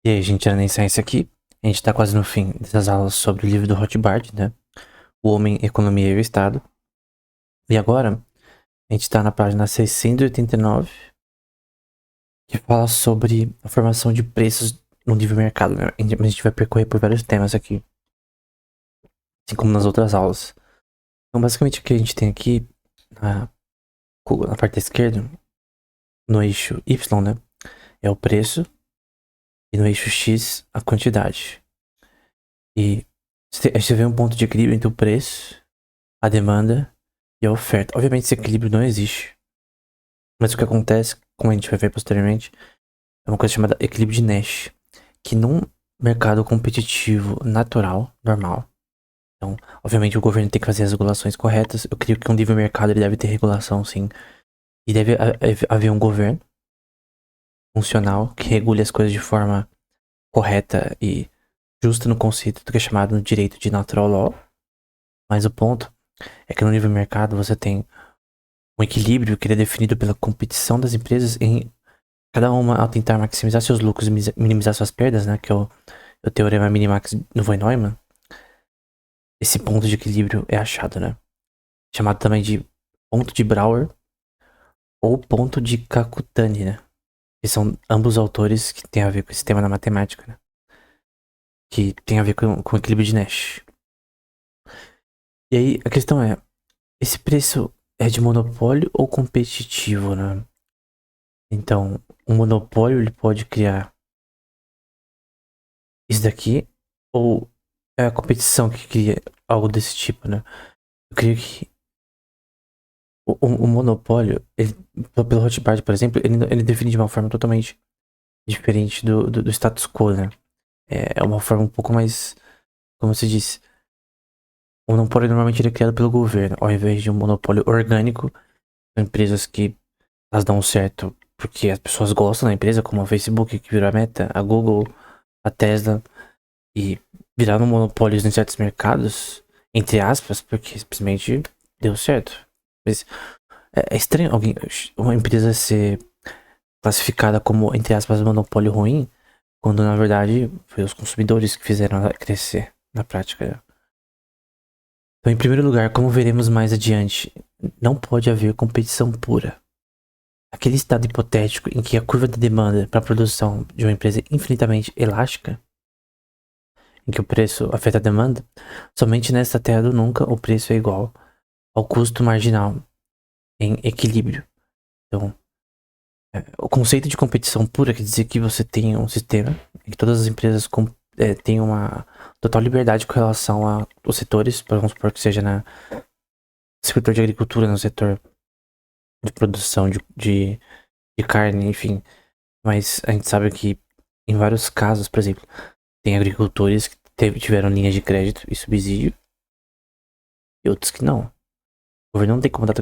E aí, gente, era nem ciência aqui. A gente tá quase no fim dessas aulas sobre o livro do Rothbard, né? O Homem, Economia e o Estado. E agora, a gente tá na página 689, que fala sobre a formação de preços no livre mercado, né? A gente vai percorrer por vários temas aqui, assim como nas outras aulas. Então, basicamente, o que a gente tem aqui, na, na parte da esquerda, no eixo Y, né? É o preço, e no eixo X, a quantidade. E a gente vê um ponto de equilíbrio entre o preço, a demanda e a oferta. Obviamente esse equilíbrio não existe, mas o que acontece, como a gente vai ver posteriormente, é uma coisa chamada equilíbrio de Nash, que num mercado competitivo natural, normal, então, obviamente o governo tem que fazer as regulações corretas. Eu creio que um livre mercado ele deve ter regulação, sim, e deve haver um governo funcional que regule as coisas de forma correta e justa no conceito do que é chamado no direito de natural law. Mas o ponto é que no livre mercado você tem um equilíbrio que ele é definido pela competição das empresas em cada uma ao tentar maximizar seus lucros e minimizar suas perdas, né? Que é o teorema Minimax do Von Neumann. Esse ponto de equilíbrio é achado, né? Chamado também de ponto de Brouwer ou ponto de Kakutani, né? Que são ambos autores que têm a ver com esse tema na matemática, né? Que tem a ver com o equilíbrio de Nash. E aí a questão é, esse preço é de monopólio ou competitivo, né? Então, um monopólio ele pode criar isso daqui, ou é a competição que cria algo desse tipo, né? Eu creio que o monopólio, ele, pelo Rothbard, por exemplo, ele define de uma forma totalmente diferente do status quo, né? É uma forma um pouco mais, como se diz, o monopólio normalmente ele é criado pelo governo, ao invés de um monopólio orgânico, empresas que elas dão certo porque as pessoas gostam da empresa, como a Facebook que virou a Meta, a Google, a Tesla, e viraram monopólios em certos mercados, entre aspas, porque simplesmente deu certo. Mas é estranho alguém, uma empresa ser classificada como, entre aspas, monopólio ruim, quando na verdade foi os consumidores que fizeram ela crescer na prática. Então, em primeiro lugar, como veremos mais adiante, não pode haver competição pura. Aquele estado hipotético em que a curva de demanda para a produção de uma empresa é infinitamente elástica, em que o preço afeta a demanda, somente nesta terra do nunca o preço é igual ao custo marginal em equilíbrio. Então, o conceito de competição pura quer dizer que você tem um sistema em que todas as empresas têm uma total liberdade com relação aos setores, vamos supor que seja no setor de agricultura, no setor de produção de carne, enfim. Mas a gente sabe que em vários casos, por exemplo, tem agricultores que tiveram linhas de crédito e subsídio e outros que não. O governo não tem como dar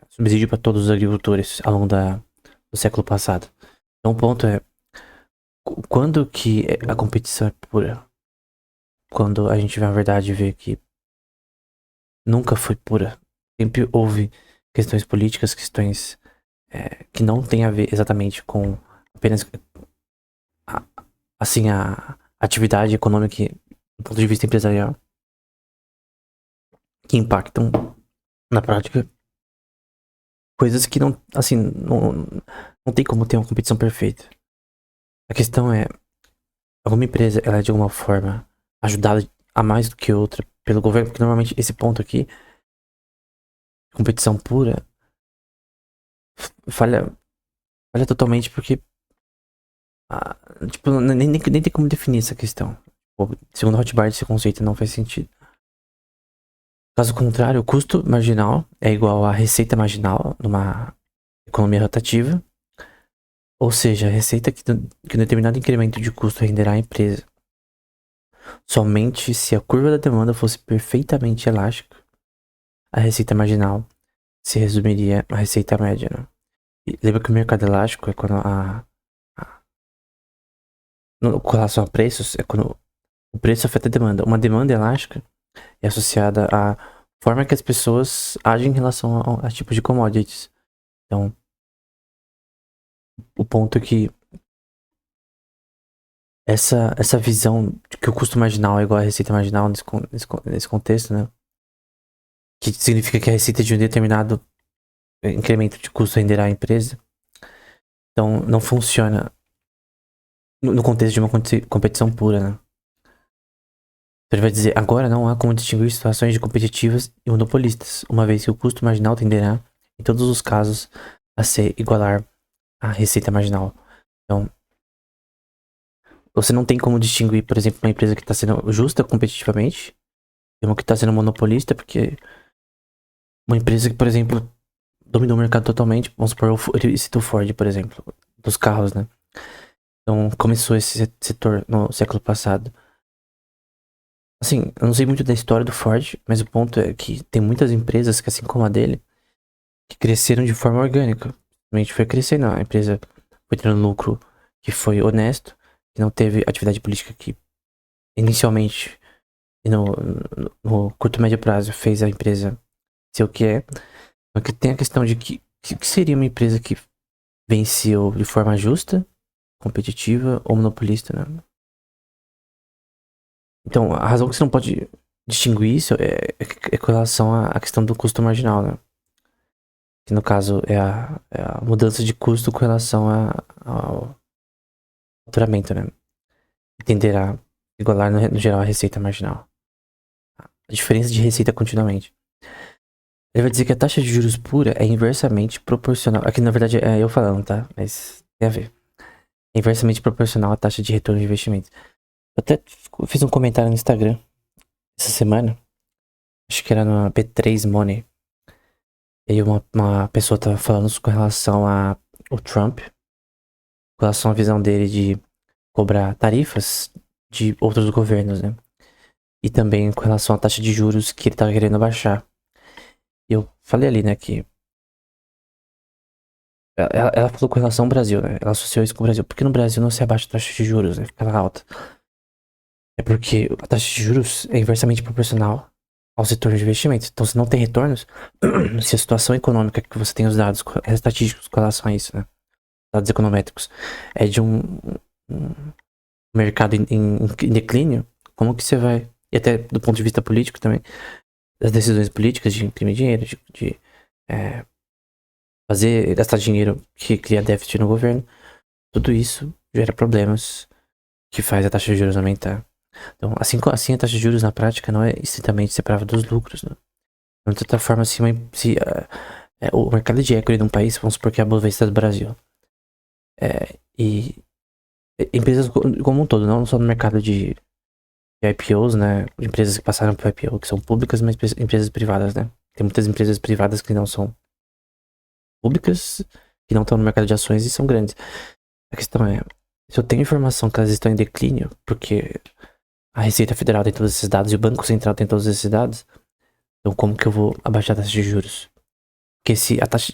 subsídio para todos os agricultores ao longo do século passado. Então o ponto é, quando que a competição é pura? Quando a gente, na verdade, vê que nunca foi pura. Sempre houve questões políticas, questões que não tem a ver exatamente com apenas a, assim, a atividade econômica do ponto de vista empresarial, que impactam na prática coisas que não, assim, não tem como ter uma competição perfeita. A questão é, alguma empresa, ela é de alguma forma ajudada a mais do que outra pelo governo, porque normalmente esse ponto aqui, competição pura, falha, falha totalmente porque, ah, tipo, nem tem como definir essa questão. Segundo Rothbard, esse conceito não faz sentido. Caso contrário, o custo marginal é igual à receita marginal numa economia rotativa, ou seja, a receita que um determinado incremento de custo renderá à empresa. Somente se a curva da demanda fosse perfeitamente elástica, a receita marginal se resumiria à receita média, né? E lembra que o mercado elástico é quando com relação a preços, é quando o preço afeta a demanda. Uma demanda elástica é associada à forma que as pessoas agem em relação a tipos de commodities. Então, o ponto é que essa visão de que o custo marginal é igual à receita marginal nesse contexto, né? Que significa que a receita de um determinado incremento de custo renderá à empresa. Então, não funciona no contexto de uma competição pura, né? Então, ele vai dizer, agora não há como distinguir situações de competitivas e monopolistas, uma vez que o custo marginal tenderá, em todos os casos, a se igualar à receita marginal. Então, você não tem como distinguir, por exemplo, uma empresa que está sendo justa competitivamente e uma que está sendo monopolista, porque uma empresa que, por exemplo, dominou o mercado totalmente, vamos supor, ele cita o Ford, por exemplo, dos carros, né? Então, começou esse setor no século passado. Assim, eu não sei muito da história do Ford, mas o ponto é que tem muitas empresas que, assim como a dele, que cresceram de forma orgânica. Realmente foi crescendo, a empresa foi tendo lucro que foi honesto, que não teve atividade política que inicialmente e no curto e médio prazo fez a empresa ser o que é. Mas que tem a questão de que seria uma empresa que venceu de forma justa, competitiva ou monopolista, né? Então, a razão que você não pode distinguir isso é com relação à questão do custo marginal, né? Que no caso é a mudança de custo com relação ao faturamento, né? E tender a igualar no geral a receita marginal. A diferença de receita continuamente. Ele vai dizer que a taxa de juros pura é inversamente proporcional. Aqui na verdade é eu falando, tá? Mas tem a ver. É inversamente proporcional à taxa de retorno de investimento. Eu até fiz um comentário no Instagram essa semana. Acho que era no B3 Money. E aí uma pessoa tava falando com relação ao Trump. Com relação à visão dele de cobrar tarifas de outros governos, né? E também com relação à taxa de juros que ele tava querendo baixar. Eu falei ali, né, que ela falou com relação ao Brasil, né? Ela associou isso com o Brasil. Porque no Brasil não se abaixa a taxa de juros, né? Fica alta. É porque a taxa de juros é inversamente proporcional ao setor de investimento. Então, se não tem retornos, se a situação econômica que você tem os dados estatísticos com relação a isso, né? Dados econométricos, é de um mercado em declínio, como que você vai... E até do ponto de vista político também, das decisões políticas de imprimir dinheiro, de fazer, gastar dinheiro que cria déficit no governo, tudo isso gera problemas que faz a taxa de juros aumentar. Então, assim a taxa de juros na prática não é estritamente separada dos lucros, né? De certa forma, o mercado de equity de um país, vamos supor que é a Bovespa do Brasil, e empresas como um todo, não só no mercado de IPOs, né? Empresas que passaram por IPO, que são públicas, mas empresas privadas, né? Tem muitas empresas privadas que não são públicas, que não estão no mercado de ações e são grandes. A questão é, se eu tenho informação que elas estão em declínio, porque a Receita Federal tem todos esses dados e o Banco Central tem todos esses dados, então como que eu vou abaixar a taxa de juros? Porque se a taxa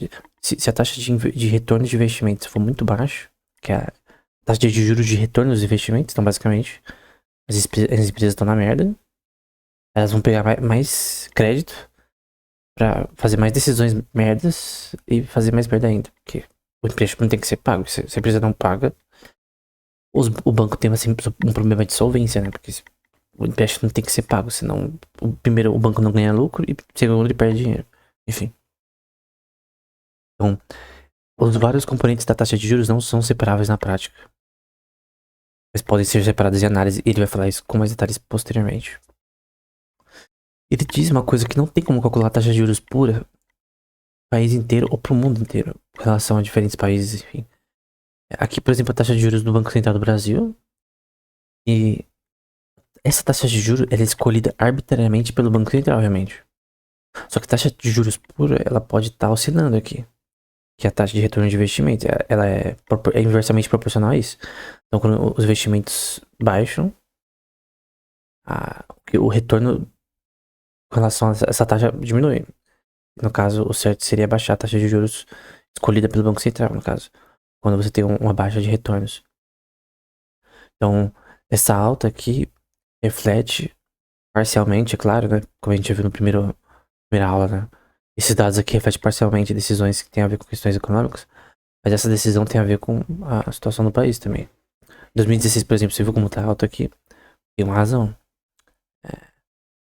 de retorno de investimentos for muito baixa, que é a taxa de juros de retorno dos investimentos, então basicamente as empresas estão na merda, elas vão pegar mais crédito pra fazer mais decisões merdas e fazer mais merda ainda, porque o empréstimo tem que ser pago, se a empresa não paga, o banco tem assim, um problema de solvência, né? Porque o empréstimo tem que ser pago, senão primeiro o banco não ganha lucro e segundo ele perde dinheiro. Enfim. Então, os vários componentes da taxa de juros não são separáveis na prática. Mas podem ser separados em análise e ele vai falar isso com mais detalhes posteriormente. Ele diz uma coisa que não tem como calcular a taxa de juros pura país inteiro ou pro mundo inteiro, em relação a diferentes países, enfim. Aqui, por exemplo, a taxa de juros do Banco Central do Brasil. E essa taxa de juros ela é escolhida arbitrariamente pelo Banco Central, realmente. Só que a taxa de juros pura, ela pode estar oscilando aqui. Que é a taxa de retorno de investimento, ela é inversamente proporcional a isso. Então, quando os investimentos baixam, o retorno com relação a essa taxa diminui. No caso, o certo seria baixar a taxa de juros escolhida pelo Banco Central, no caso. Quando você tem uma baixa de retornos. Então, essa alta aqui reflete parcialmente, é claro, né? Como a gente já viu no primeira aula, né? Esses dados aqui refletem parcialmente decisões que têm a ver com questões econômicas, mas essa decisão tem a ver com a situação do país também. 2016, por exemplo, você viu como tá alto aqui? Tem uma razão.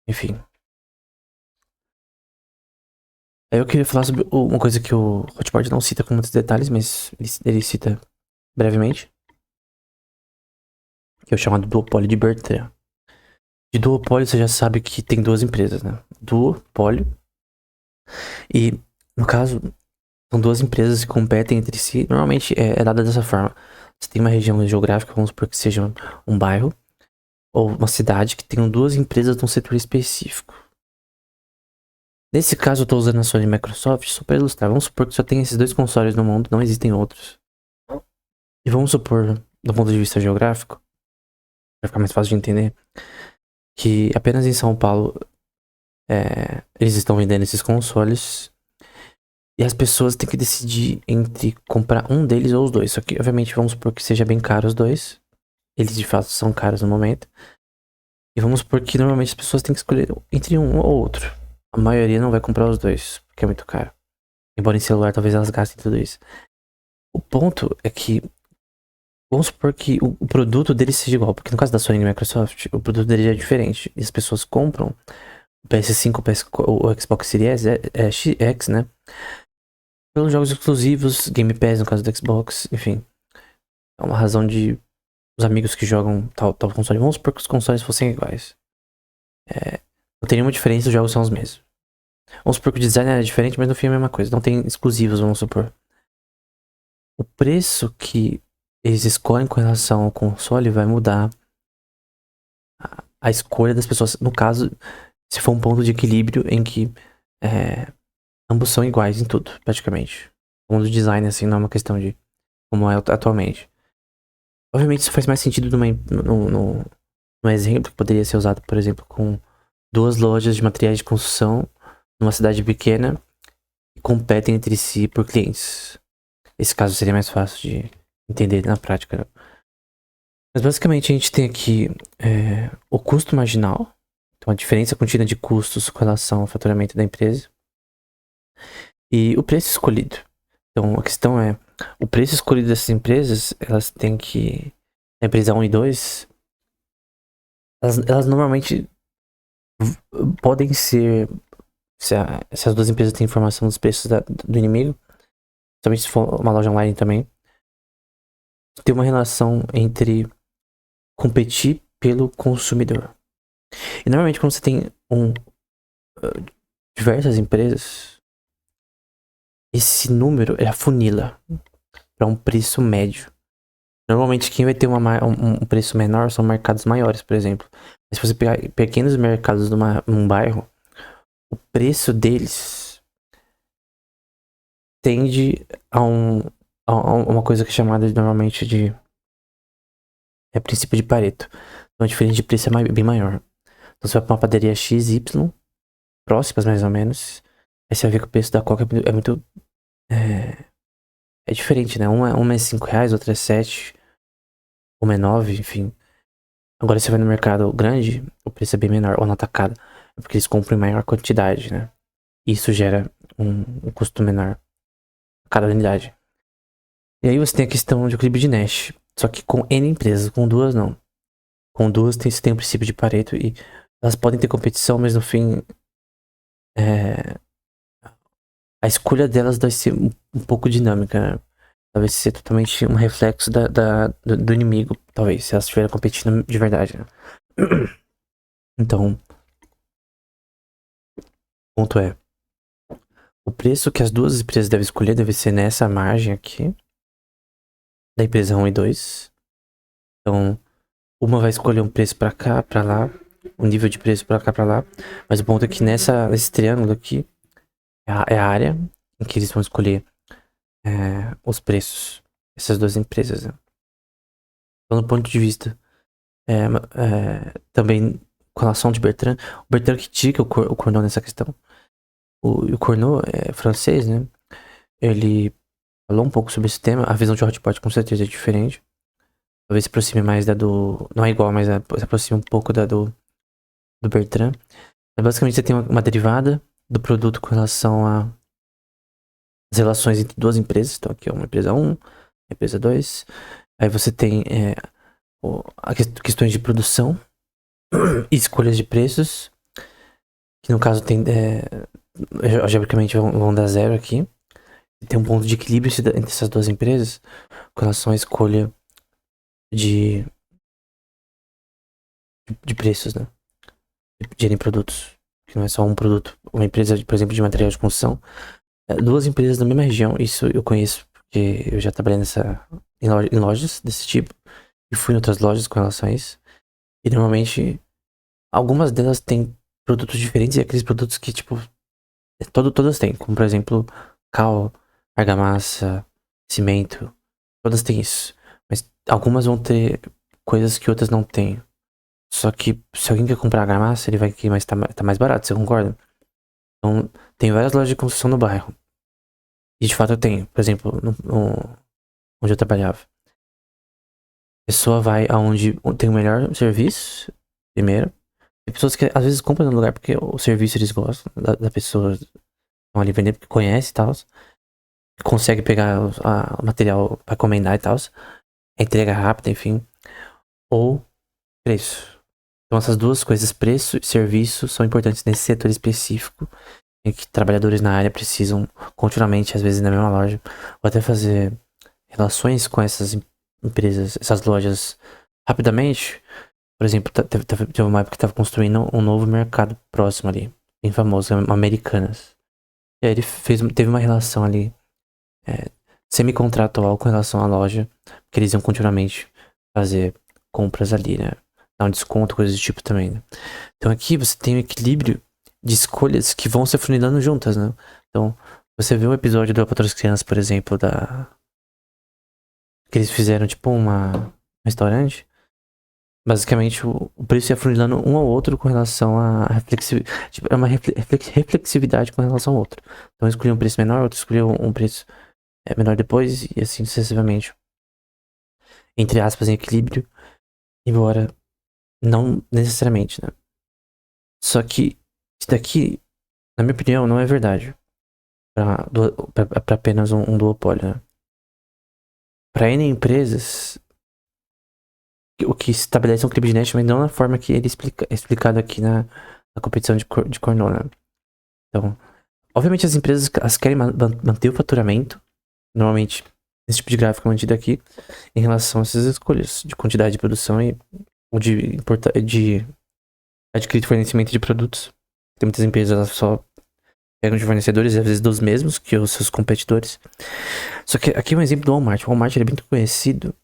Enfim. Aí eu queria falar sobre uma coisa que o Hotpot não cita com muitos detalhes, mas ele cita brevemente, que é o chamado duopólio de Bertrand. De duopólio você já sabe que tem duas empresas, né? Duopólio. E, no caso, são duas empresas que competem entre si. Normalmente é dada dessa forma. Você tem uma região geográfica, vamos supor que seja um bairro, ou uma cidade que tenham duas empresas num setor específico. Nesse caso, eu estou usando a Sony e a Microsoft só para ilustrar. Vamos supor que só tem esses dois consoles no mundo, não existem outros. E vamos supor, do ponto de vista geográfico, para ficar mais fácil de entender, que apenas em São Paulo eles estão vendendo esses consoles e as pessoas têm que decidir entre comprar um deles ou os dois. Só que, obviamente, vamos supor que seja bem caro os dois. Eles de fato são caros no momento. E vamos supor que normalmente as pessoas têm que escolher entre um ou outro. A maioria não vai comprar os dois, porque é muito caro. Embora em celular talvez elas gastem tudo isso. O ponto é que, vamos supor que o produto deles seja igual, porque no caso da Sony e Microsoft, o produto deles é diferente. E as pessoas compram o PS5, o Xbox Series X, né? Pelos jogos exclusivos, Game Pass no caso do Xbox, enfim. É uma razão de os amigos que jogam tal console. Vamos supor que os consoles fossem iguais. Não tem nenhuma diferença, os jogos são os mesmos. Vamos supor que o design é diferente, mas no fim é a mesma coisa. Não tem exclusivos, vamos supor. O preço que eles escolhem com relação ao console vai mudar a escolha das pessoas. No caso, se for um ponto de equilíbrio em que ambos são iguais em tudo, praticamente. O design, assim, não é uma questão de como é atualmente. Obviamente, isso faz mais sentido num exemplo que poderia ser usado, por exemplo, com duas lojas de materiais de construção numa cidade pequena que competem entre si por clientes. Esse caso seria mais fácil de entender na prática, né? Mas basicamente a gente tem aqui o custo marginal, então a diferença contínua de custos com relação ao faturamento da empresa, e o preço escolhido. Então a questão é, o preço escolhido dessas empresas, elas têm que, a empresa 1 e 2, elas normalmente podem ser, se as duas empresas têm informação dos preços do inimigo, também se for uma loja online também, tem uma relação entre competir pelo consumidor. E normalmente quando você tem diversas empresas, esse número afunila para um preço médio. Normalmente quem vai ter um preço menor são mercados maiores, por exemplo. Mas se você pegar pequenos mercados num bairro, o preço deles tende a uma coisa que é chamada normalmente de princípio de Pareto. Então a diferença de preço é bem maior. Então você vai para uma padaria X, Y, próximas mais ou menos, aí você vai ver que o preço da Coca é muito é diferente, né? Uma é 5 reais, outra é 7, uma é 9, enfim. Agora você vai no mercado grande, o preço é bem menor, ou no atacado. É porque eles compram em maior quantidade, né? Isso gera um custo menor a cada unidade. E aí você tem a questão de equilíbrio de Nash. Só que com N empresas, com duas não. Com duas você tem o princípio de Pareto e elas podem ter competição, mas no fim a escolha delas deve ser um pouco dinâmica, né? Talvez ser totalmente um reflexo do inimigo, talvez, se elas estiverem competindo de verdade, né? Então, o ponto é, o preço que as duas empresas devem escolher deve ser nessa margem aqui, da empresa 1 e 2. Então, uma vai escolher um preço pra cá, pra lá, um nível de preço pra cá, pra lá. Mas o ponto é que nesse triângulo aqui, é a área em que eles vão escolher os preços. Essas duas empresas, né? Então, do ponto de vista também com relação de Bertrand, o Bertrand critica o Cournot nessa questão. O Cournot é francês, né? Ele falou um pouco sobre esse tema. A visão de Hotpot com certeza é diferente. Talvez se aproxime mais da do... Não é igual, mas se aproxime um pouco da do Bertrand. Mas basicamente você tem uma derivada do produto com relação às relações entre duas empresas. Então aqui é uma empresa 1, empresa 2. Aí você tem questões de produção e escolhas de preços, que no caso tem, geograficamente vão dar zero aqui. Tem um ponto de equilíbrio entre essas duas empresas com relação à escolha de preços, né? De produtos. Que não é só um produto. Uma empresa, por exemplo, de material de construção. Duas empresas da mesma região, isso eu conheço, porque eu já trabalhei em lojas desse tipo. E fui em outras lojas com relação a isso. E normalmente, algumas delas têm produtos diferentes e aqueles produtos que, tipo, todas têm. Como, por exemplo, cal, argamassa, cimento. Todas têm isso. Mas algumas vão ter coisas que outras não têm. Só que se alguém quer comprar argamassa, ele vai aqui, mas tá mais barato, você concorda? Então, tem várias lojas de construção no bairro. E de fato eu tenho. Por exemplo, onde eu trabalhava. A pessoa vai aonde tem o melhor serviço, primeiro. Tem pessoas que às vezes compram no lugar porque o serviço eles gostam da pessoa que estão ali vendendo, porque conhece e tal. Consegue pegar o material pra encomendar e tal. Entrega rápida, enfim. Ou preço. Então essas duas coisas, preço e serviço, são importantes nesse setor específico. Em que trabalhadores na área precisam continuamente, às vezes na mesma loja, ou até fazer relações com essas empresas, essas lojas rapidamente. Por exemplo, teve uma época que estava construindo um novo mercado próximo ali, bem famoso, Americanas. E aí ele teve uma relação ali semi-contratual com relação à loja, que eles iam continuamente fazer compras ali, né? Dar um desconto, coisas do tipo também, né? Então aqui você tem um equilíbrio de escolhas que vão se afunilando juntas, né? Então, você vê o episódio do Patroa das Crianças, por exemplo, que eles fizeram tipo um restaurante. Basicamente, o preço ia afunilando um ao outro com relação à reflexividade. Tipo, é uma reflexividade com relação ao outro. Então, escolheu um preço menor, outro escolheu um preço menor depois, e assim sucessivamente. Entre aspas, em equilíbrio, embora não necessariamente, né? Só que isso daqui, na minha opinião, não é verdade. Pra apenas um duopólio, né? Para N empresas, o que estabelece um crime genético, mas não na forma que ele é explicado aqui na competição de Cornell, né? Então, obviamente as empresas elas querem manter o faturamento, normalmente esse tipo de gráfico é mantido aqui, em relação a essas escolhas de quantidade de produção ou de adquirir fornecimento de produtos. Tem muitas empresas elas só pegam de fornecedores, às vezes dos mesmos que os seus competidores. Só que aqui é um exemplo do Walmart. O Walmart ele é muito conhecido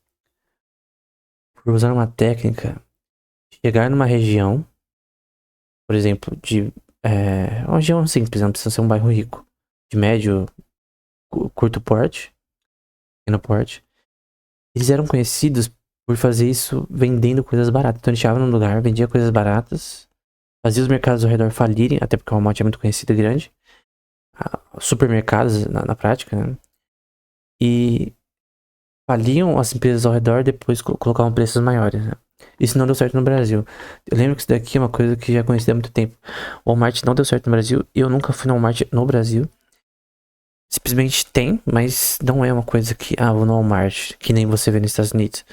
por usar uma técnica de chegar numa região, por exemplo, uma região simples, não precisa ser um bairro rico, de médio, curto porte, pequeno porte. Eles eram conhecidos por fazer isso vendendo coisas baratas. Então eles chegavam num lugar, vendia coisas baratas, fazia os mercados ao redor falirem, até porque o Walmart é muito conhecido e grande. Supermercados na prática, né? E faliam as empresas ao redor, depois colocavam preços maiores, né? Isso não deu certo no Brasil. Eu lembro que isso daqui é uma coisa que já conheci há muito tempo. O Walmart não deu certo no Brasil. E eu nunca fui no Walmart no Brasil. Simplesmente tem, mas não é uma coisa que... Ah, vou no Walmart. Que nem você vê nos Estados Unidos.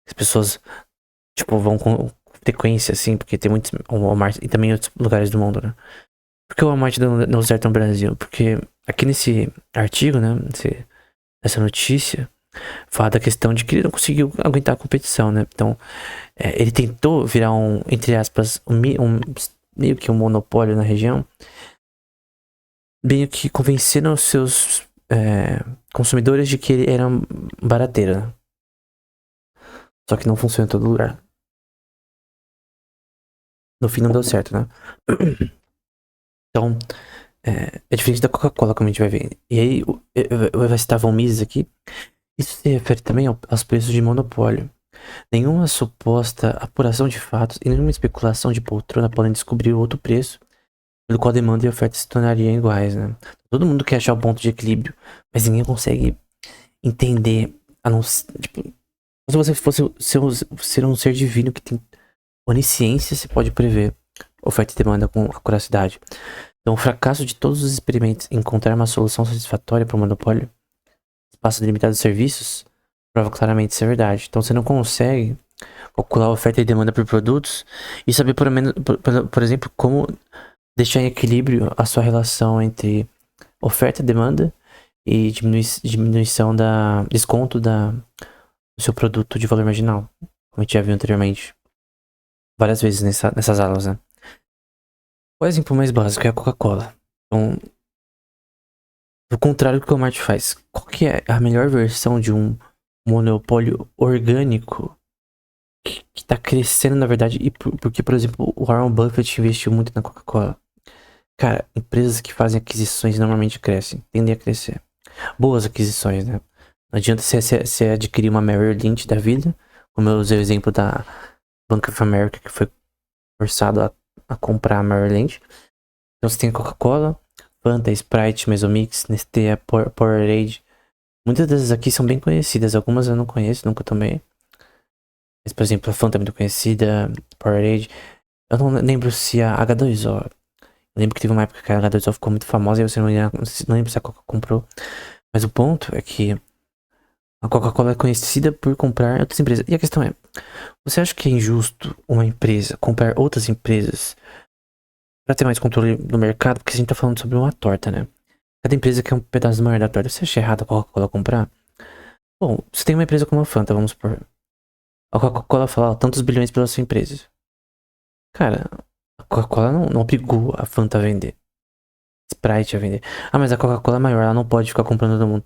As pessoas, tipo, vão com frequência, assim. Porque tem muitos Walmart e também em outros lugares do mundo, né? Por que o Walmart não deu certo no Brasil? Porque aqui nesse artigo, né? Nessa notícia... Fala da questão de que ele não conseguiu aguentar a competição, né? Então, ele tentou virar entre aspas, meio que um monopólio na região, meio que convencendo os seus consumidores de que ele era barateiro, né? Só que não funciona em todo lugar. No fim não deu certo, né? Então, é diferente da Coca-Cola, como a gente vai ver. E aí, eu vou citar Von Mises aqui. Isso se refere também aos preços de monopólio. Nenhuma suposta apuração de fatos e nenhuma especulação de poltrona podem descobrir outro preço pelo qual a demanda e a oferta se tornariam iguais, né? Todo mundo quer achar o ponto de equilíbrio, mas ninguém consegue entender, a não tipo, se você fosse ser um ser divino que tem onisciência, você pode prever oferta e demanda com acuracidade. Então, o fracasso de todos os experimentos em encontrar uma solução satisfatória para o monopólio, espaço delimitado de serviços, prova claramente ser verdade. Então, você não consegue calcular a oferta e demanda por produtos e saber, por exemplo, como deixar em equilíbrio a sua relação entre oferta e demanda e diminuição da desconto do seu produto de valor marginal, como a gente já viu anteriormente, várias vezes nessas aulas, né? O exemplo mais básico é a Coca-Cola. Então, do contrário do que o Walmart faz, qual que é a melhor versão de um monopólio orgânico que tá crescendo, na verdade, e porque, por exemplo, o Warren Buffett investiu muito na Coca-Cola. Cara, empresas que fazem aquisições normalmente crescem, tendem a crescer. Boas aquisições, né? Não adianta você adquirir uma Merrill Lynch da vida, como eu usei o exemplo da Bank of America, que foi forçado a comprar a Merrill Lynch. Então você tem Coca-Cola, Fanta, Sprite, Mesobmix, Nestea, Powerade. Muitas dessas aqui são bem conhecidas, algumas eu não conheço, nunca tomei. Mas, por exemplo, a Fanta é muito conhecida, Powerade. Eu não lembro se a H2O. Eu lembro que teve uma época que a H2O ficou muito famosa e você não lembro se a Coca comprou. Mas o ponto é que a Coca-Cola é conhecida por comprar outras empresas. E a questão é, você acha que é injusto uma empresa comprar outras empresas para ter mais controle do mercado? Porque a gente tá falando sobre uma torta, né? Cada empresa quer um pedaço maior da torta. Você acha errado a Coca-Cola comprar? Bom, você tem uma empresa como a Fanta, vamos supor. A Coca-Cola fala, ó, tantos bilhões pela sua empresa. Cara, a Coca-Cola não obrigou a Fanta a vender. Sprite a vender. Ah, mas a Coca-Cola é maior, ela não pode ficar comprando todo mundo.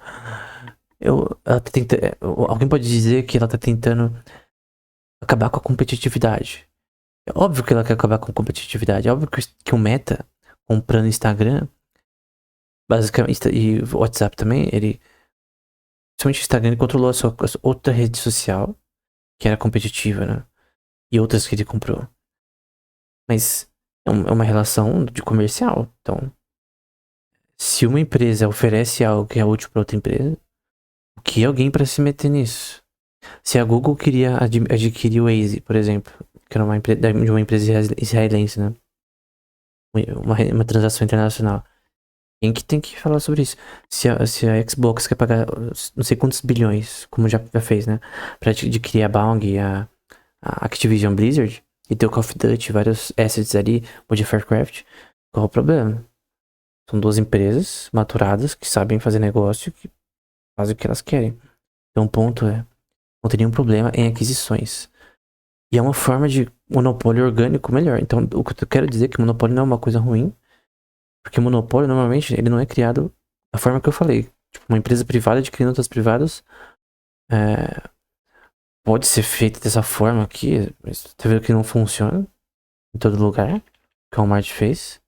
Ela tá tentando, alguém pode dizer que ela tá tentando acabar com a competitividade. É óbvio que ela quer acabar com a competitividade. É óbvio que o Meta, comprando Instagram, basicamente, e o WhatsApp também, ele. Principalmente o Instagram, ele controlou a sua outra rede social, que era competitiva, né? E outras que ele comprou. Mas é uma relação de comercial. Então, se uma empresa oferece algo que é útil para outra empresa, o que é alguém para se meter nisso? Se a Google queria adquirir o Waze, por exemplo, que era de uma empresa israelense, né? Uma transação internacional. Quem que tem que falar sobre isso? Se a Xbox quer pagar não sei quantos bilhões, como já fez, né? Pra adquirir a Bang, a Activision Blizzard, e ter o Call of Duty, vários assets ali, World of Warcraft, qual é o problema? São duas empresas maturadas que sabem fazer negócio, que fazem o que elas querem. Então o ponto é, não tem nenhum problema em aquisições. E é uma forma de monopólio orgânico melhor. Então o que eu quero dizer é que monopólio não é uma coisa ruim, porque o monopólio, normalmente, ele não é criado da forma que eu falei. Tipo, uma empresa privada adquirindo outras privadas é, pode ser feita dessa forma aqui, mas você vê que não funciona em todo lugar, que a Walmart fez.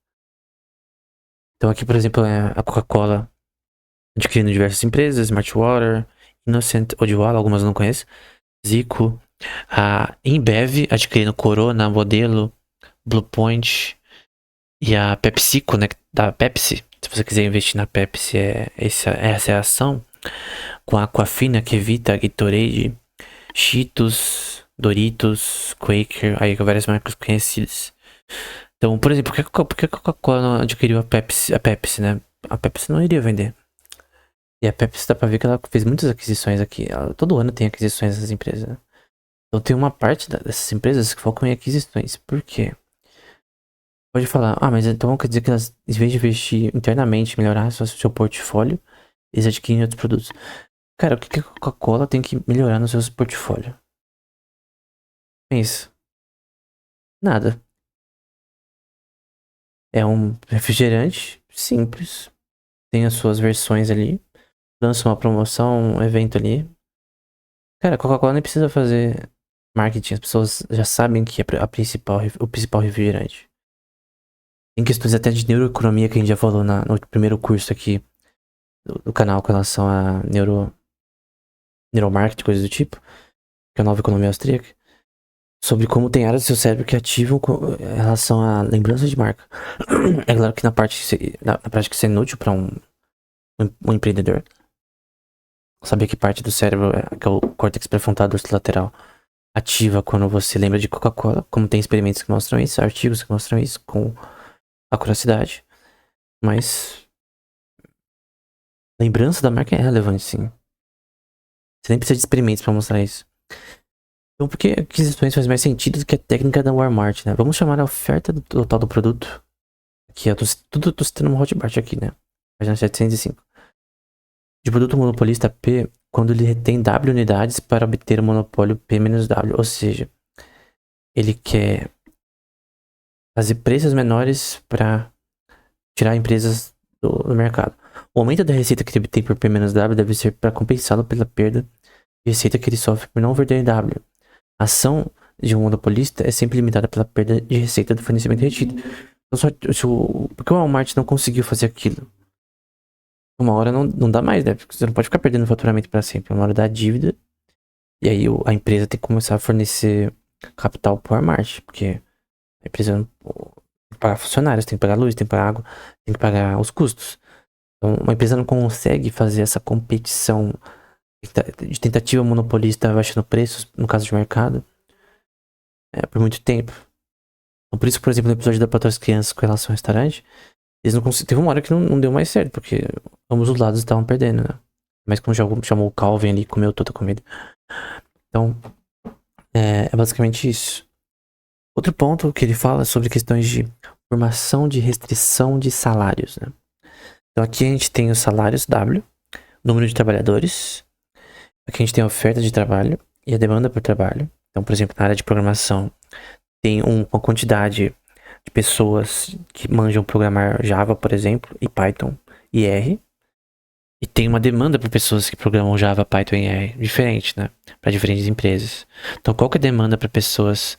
Então aqui, por exemplo, é a Coca-Cola adquirindo diversas empresas, Smartwater, Innocent, Odwalla, algumas eu não conheço, Zico, a Embev adquirindo Corona, Modelo, Bluepoint e a PepsiCo, né, da Pepsi. Se você quiser investir na Pepsi, essa é a ação. Com a Aquafina, Kevita, Gatorade, Cheetos, Doritos, Quaker, aí várias marcas conhecidas. Então, por exemplo, por que a Coca-Cola não adquiriu a Pepsi, né? A Pepsi não iria vender. E a Pepsi dá pra ver que ela fez muitas aquisições aqui. Todo ano tem aquisições dessas empresas, né? Então tem uma parte dessas empresas que focam em aquisições. Por quê? Pode falar, mas então quer dizer que elas, em vez de investir internamente, melhorar seu portfólio, eles adquirem outros produtos. Cara, o que a Coca-Cola tem que melhorar no seu portfólio? Pensa. Nada. É um refrigerante simples. Tem as suas versões ali. Lança uma promoção, um evento ali. Cara, a Coca-Cola nem precisa fazer marketing. As pessoas já sabem que é o principal refrigerante. Tem questões até de neuroeconomia que a gente já falou no primeiro curso aqui do canal com relação a neuromarketing, coisas do tipo. Que é a nova economia austríaca. Sobre como tem áreas do seu cérebro que ativam em relação à lembrança de marca. É claro que na prática isso é inútil para um empreendedor. Saber que parte do cérebro, que é o córtex pré-frontal dorsolateral, ativa quando você lembra de Coca-Cola. Como tem experimentos que mostram isso, artigos que mostram isso com acuracidade. Mas lembrança da marca é relevante, sim. Você nem precisa de experimentos para mostrar isso. Então, por que aquisições faz mais sentido do que a técnica da Walmart, né? Vamos chamar a oferta do total do produto. Aqui, eu tô citando uma Hotmart aqui, né? Página 705. De produto monopolista P, quando ele retém W unidades para obter o monopólio P menos W. Ou seja, ele quer fazer preços menores para tirar empresas do mercado. O aumento da receita que ele obtém por P menos W deve ser para compensá-lo pela perda de receita que ele sofre por não vender W. A ação de um monopolista é sempre limitada pela perda de receita do fornecimento retido. Então, porque o Walmart não conseguiu fazer aquilo? Uma hora não dá mais, né? Porque você não pode ficar perdendo faturamento para sempre. Uma hora dá dívida. E aí a empresa tem que começar a fornecer capital pro Walmart. Porque a empresa tem que pagar funcionários, tem que pagar luz, tem que pagar água, tem que pagar os custos. Então, uma empresa não consegue fazer essa competição de tentativa monopolista baixando preços, no caso de mercado, por muito tempo. Então, por isso, por exemplo, no episódio da Patroa das Crianças com relação ao restaurante, eles não conseguiram. Teve uma hora que não deu mais certo, porque ambos os lados estavam perdendo, né? Mas quando chamou o Calvin ali, comeu toda a comida. Então, é basicamente isso. Outro ponto que ele fala é sobre questões de formação de restrição de salários, né? Então aqui a gente tem os salários W, número de trabalhadores. Aqui a gente tem a oferta de trabalho e a demanda por trabalho. Então, por exemplo, na área de programação, tem uma quantidade de pessoas que manjam programar Java, por exemplo, e Python e R. E tem uma demanda por pessoas que programam Java, Python e R diferente, né? Para diferentes empresas. Então, qual que é a demanda para pessoas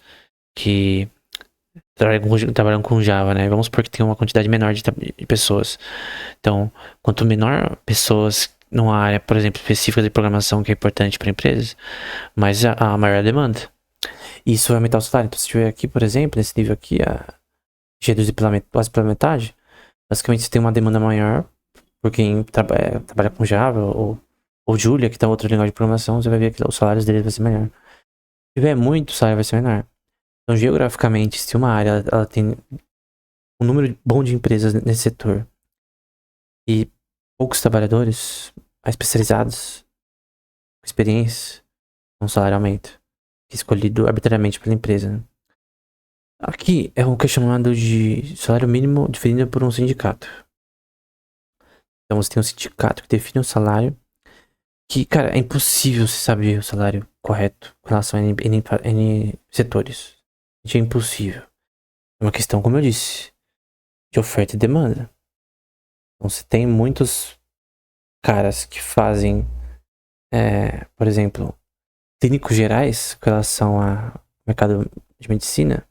que trabalham com Java, né? Vamos supor que tem uma quantidade menor de pessoas. Então, quanto menor pessoas numa área, por exemplo, específica de programação que é importante para empresas, mais a maior a demanda. E isso vai aumentar o salário. Então, se tiver aqui, por exemplo, nesse nível aqui, reduzir quase pela metade, basicamente você tem uma demanda maior por quem trabalha com Java ou Julia, que tá outra linguagem de programação, você vai ver que os salários deles vai ser melhor. Se tiver muito, o salário vai ser menor. Então, geograficamente, se uma área ela tem um número bom de empresas nesse setor e poucos trabalhadores especializados, com experiência, um salário aumenta. Escolhido arbitrariamente pela empresa, né? Aqui é o que é chamado de salário mínimo definido por um sindicato. Então você tem um sindicato que define um salário que, cara, é impossível você saber o salário correto com relação a N setores. É impossível. É uma questão, como eu disse, de oferta e demanda. Então você tem muitos caras que fazem, por exemplo, clínicos gerais com relação ao mercado de medicina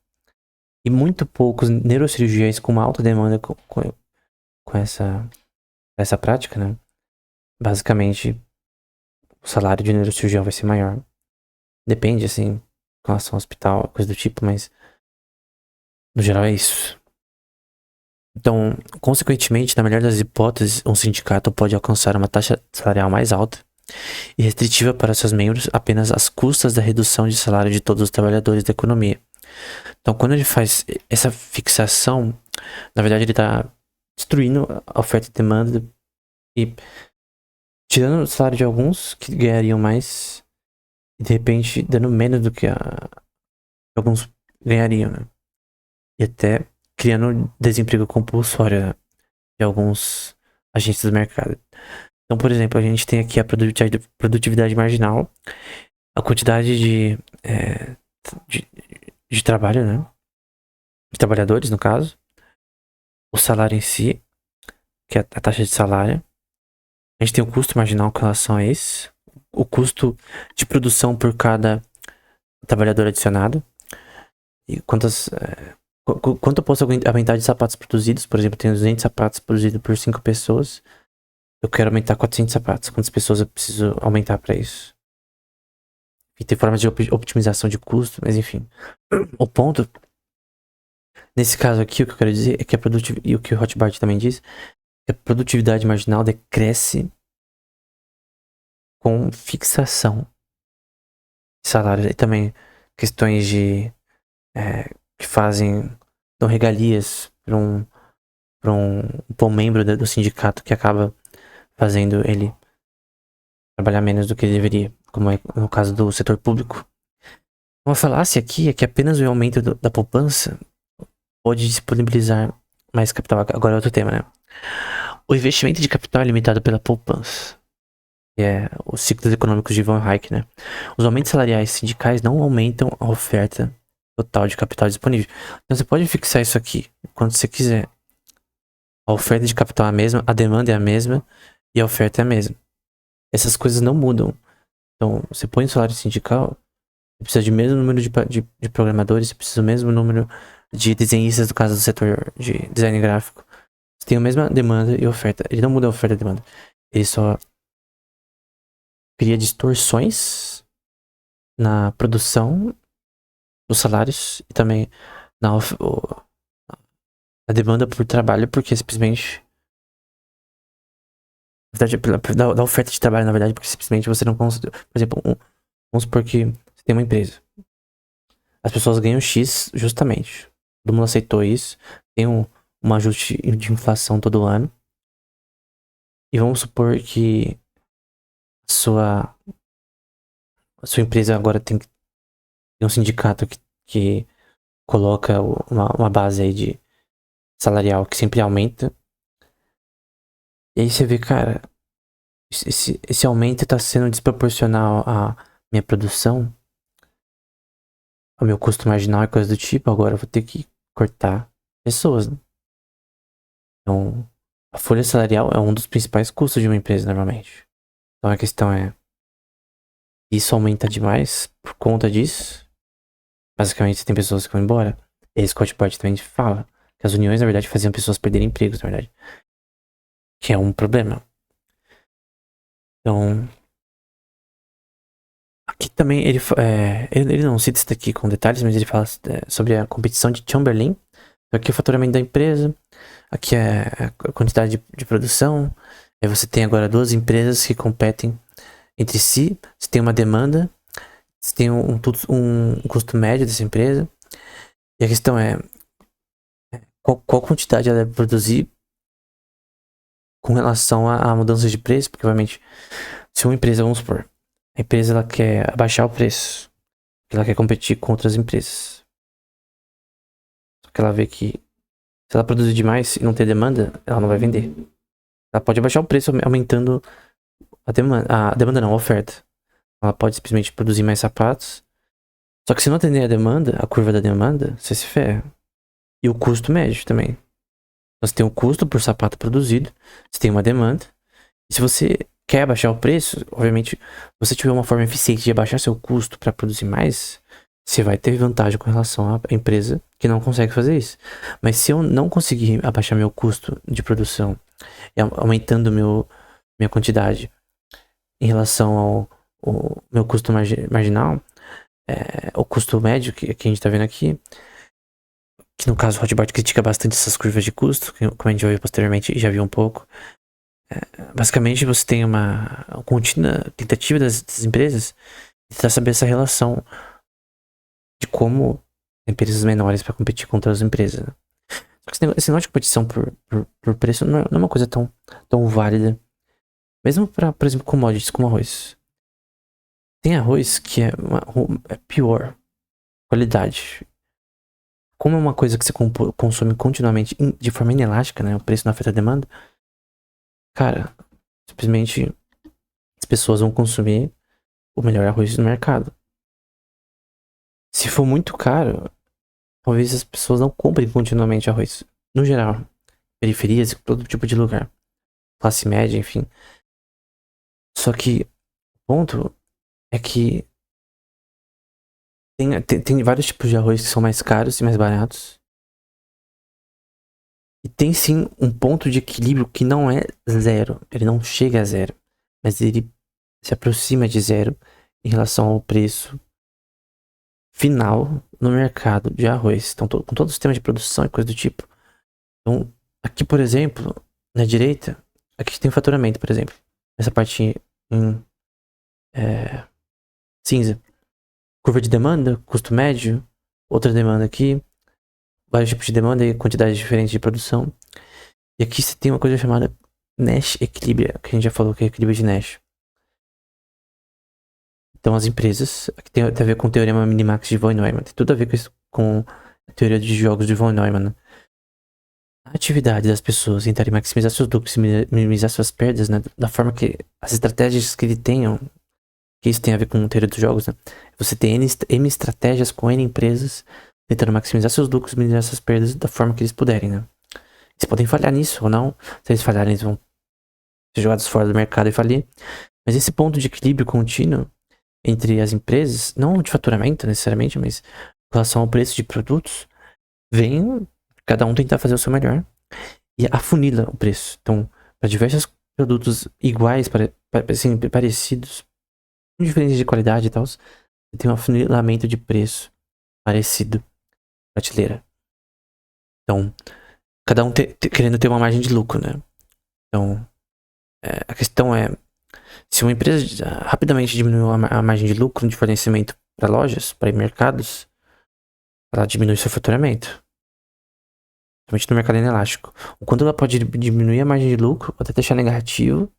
e muito poucos neurocirurgiões com uma alta demanda com essa prática, né? Basicamente, o salário de neurocirurgião vai ser maior. Depende, assim, com relação ao hospital, coisa do tipo, mas no geral é isso. Então, consequentemente, na melhor das hipóteses, um sindicato pode alcançar uma taxa salarial mais alta e restritiva para seus membros apenas às custas da redução de salário de todos os trabalhadores da economia. Então, quando ele faz essa fixação, na verdade ele está destruindo a oferta e demanda e tirando o salário de alguns que ganhariam mais e de repente dando menos do que alguns ganhariam, né? E até criando desemprego compulsório, né, de alguns agentes do mercado. Então, por exemplo, a gente tem aqui a produtividade marginal, a quantidade de trabalho, né? De trabalhadores, no caso. O salário em si, que é a taxa de salário. A gente tem o custo marginal com relação a esse. O custo de produção por cada trabalhador adicionado. E quanto eu posso aumentar de sapatos produzidos? Por exemplo, eu tenho 200 sapatos produzidos por 5 pessoas. Eu quero aumentar 400 sapatos. Quantas pessoas eu preciso aumentar para isso? E tem formas de optimização de custo, mas enfim. O ponto, nesse caso aqui, o que eu quero dizer é que a produtividade, e o que o Hotbart também diz, é que a produtividade marginal decresce com fixação de salários. E também questões que dão regalias para um membro do sindicato que acaba fazendo ele trabalhar menos do que ele deveria, como é no caso do setor público. Uma falácia aqui é que apenas o aumento da poupança pode disponibilizar mais capital. Agora é outro tema, né? O investimento de capital é limitado pela poupança. Que é os ciclos econômicos de Von Hayek, né? Os aumentos salariais sindicais não aumentam a oferta total de capital disponível. Então você pode fixar isso aqui quando você quiser. A oferta de capital é a mesma, a demanda é a mesma e a oferta é a mesma. Essas coisas não mudam. Então, você põe o salário sindical, você precisa de mesmo número de programadores, você precisa do mesmo número de desenhistas, no caso do setor de design gráfico. Você tem a mesma demanda e oferta. Ele não muda a oferta e a demanda. Ele só cria distorções na produção dos salários e também a demanda por trabalho, porque simplesmente. Na verdade, da oferta de trabalho, na verdade, porque simplesmente você não consegue. Por exemplo, vamos supor que você tem uma empresa. As pessoas ganham X justamente. Todo mundo aceitou isso. Tem um ajuste de inflação todo ano. E vamos supor que a sua empresa agora tem um sindicato que coloca uma base aí de salarial que sempre aumenta. E aí você vê, cara, esse aumento está sendo desproporcional à minha produção, ao meu custo marginal e coisa do tipo. Agora eu vou ter que cortar pessoas, né? Então, a folha salarial é um dos principais custos de uma empresa, normalmente. Então a questão é, isso aumenta demais por conta disso? Basicamente, tem pessoas que vão embora. E Scott Port também fala que as uniões, na verdade, faziam pessoas perderem empregos, na verdade. Que é um problema. Então, aqui também ele não cita isso aqui com detalhes, mas ele fala sobre a competição de Chamberlain. Aqui é o faturamento da empresa, aqui é a quantidade de produção. Aí você tem agora duas empresas que competem entre si. Você tem uma demanda, você tem um custo médio dessa empresa. E a questão é qual quantidade ela deve produzir com relação a mudanças de preço, porque obviamente se uma empresa, vamos supor, a empresa ela quer abaixar o preço, ela quer competir com outras empresas. Só que ela vê que se ela produzir demais e não ter demanda, ela não vai vender. Ela pode abaixar o preço aumentando a demanda não, a oferta. Ela pode simplesmente produzir mais sapatos. Só que se não atender a demanda, a curva da demanda, você se ferra. E o custo médio também. Você tem um custo por sapato produzido, você tem uma demanda. E se você quer abaixar o preço, obviamente, se você tiver uma forma eficiente de abaixar seu custo para produzir mais, você vai ter vantagem com relação à empresa que não consegue fazer isso. Mas se eu não conseguir abaixar meu custo de produção e aumentando minha quantidade em relação ao meu custo marginal, o custo médio que a gente tá vendo aqui, que no caso o Hotbot critica bastante essas curvas de custo, como a gente vai ver posteriormente e já viu um pouco. Basicamente você tem uma contínua tentativa das empresas de tentar saber essa relação de como empresas menores para competir contra as empresas. Né? Só que esse negócio de competição por preço não é uma coisa tão válida. Mesmo para, por exemplo, commodities como arroz. Tem arroz que é pior qualidade. Como é uma coisa que você consome continuamente de forma inelástica, né? O preço não afeta a demanda. Cara, simplesmente as pessoas vão consumir o melhor arroz do mercado. Se for muito caro, talvez as pessoas não comprem continuamente arroz. No geral, periferias, todo tipo de lugar. Classe média, enfim. Só que o ponto é que tem vários tipos de arroz que são mais caros e mais baratos. E tem sim um ponto de equilíbrio que não é zero. Ele não chega a zero. Mas ele se aproxima de zero em relação ao preço final no mercado de arroz. Então, com todo o sistema de produção e coisa do tipo. Então, aqui, por exemplo, na direita, aqui tem o faturamento, por exemplo. Essa parte em cinza. Curva de demanda, custo médio, outra demanda aqui, vários tipos de demanda e quantidades diferentes de produção. E aqui você tem uma coisa chamada Nash Equilibria, que a gente já falou que é equilíbrio de Nash. Então as empresas, que tem a ver com o teorema minimax de von Neumann, tem tudo a ver com isso, com a teoria de jogos de von Neumann, né? A atividade das pessoas tentarem maximizar seus lucros e minimizar suas perdas, né? Da forma que as estratégias que ele tenham, que isso tem a ver com a teoria dos jogos, né? Você tem N estratégias com N empresas tentando maximizar seus lucros e minimizar suas perdas da forma que eles puderem, né? Eles podem falhar nisso ou não. Se eles falharem, eles vão ser jogados fora do mercado e falir. Mas esse ponto de equilíbrio contínuo entre as empresas, não de faturamento necessariamente, mas em relação ao preço de produtos, vem cada um tentar fazer o seu melhor e afunila o preço. Então, para diversos produtos iguais, assim, parecidos, com diferença de qualidade e tal, você tem um afunilamento de preço parecido, prateleira. Então, cada um querendo ter uma margem de lucro, né? Então, a questão é, se uma empresa rapidamente diminuiu a margem de lucro de fornecimento para lojas, para mercados, ela diminui seu faturamento. Principalmente no mercado inelástico. O quanto ela pode diminuir a margem de lucro, ou até deixar negativo,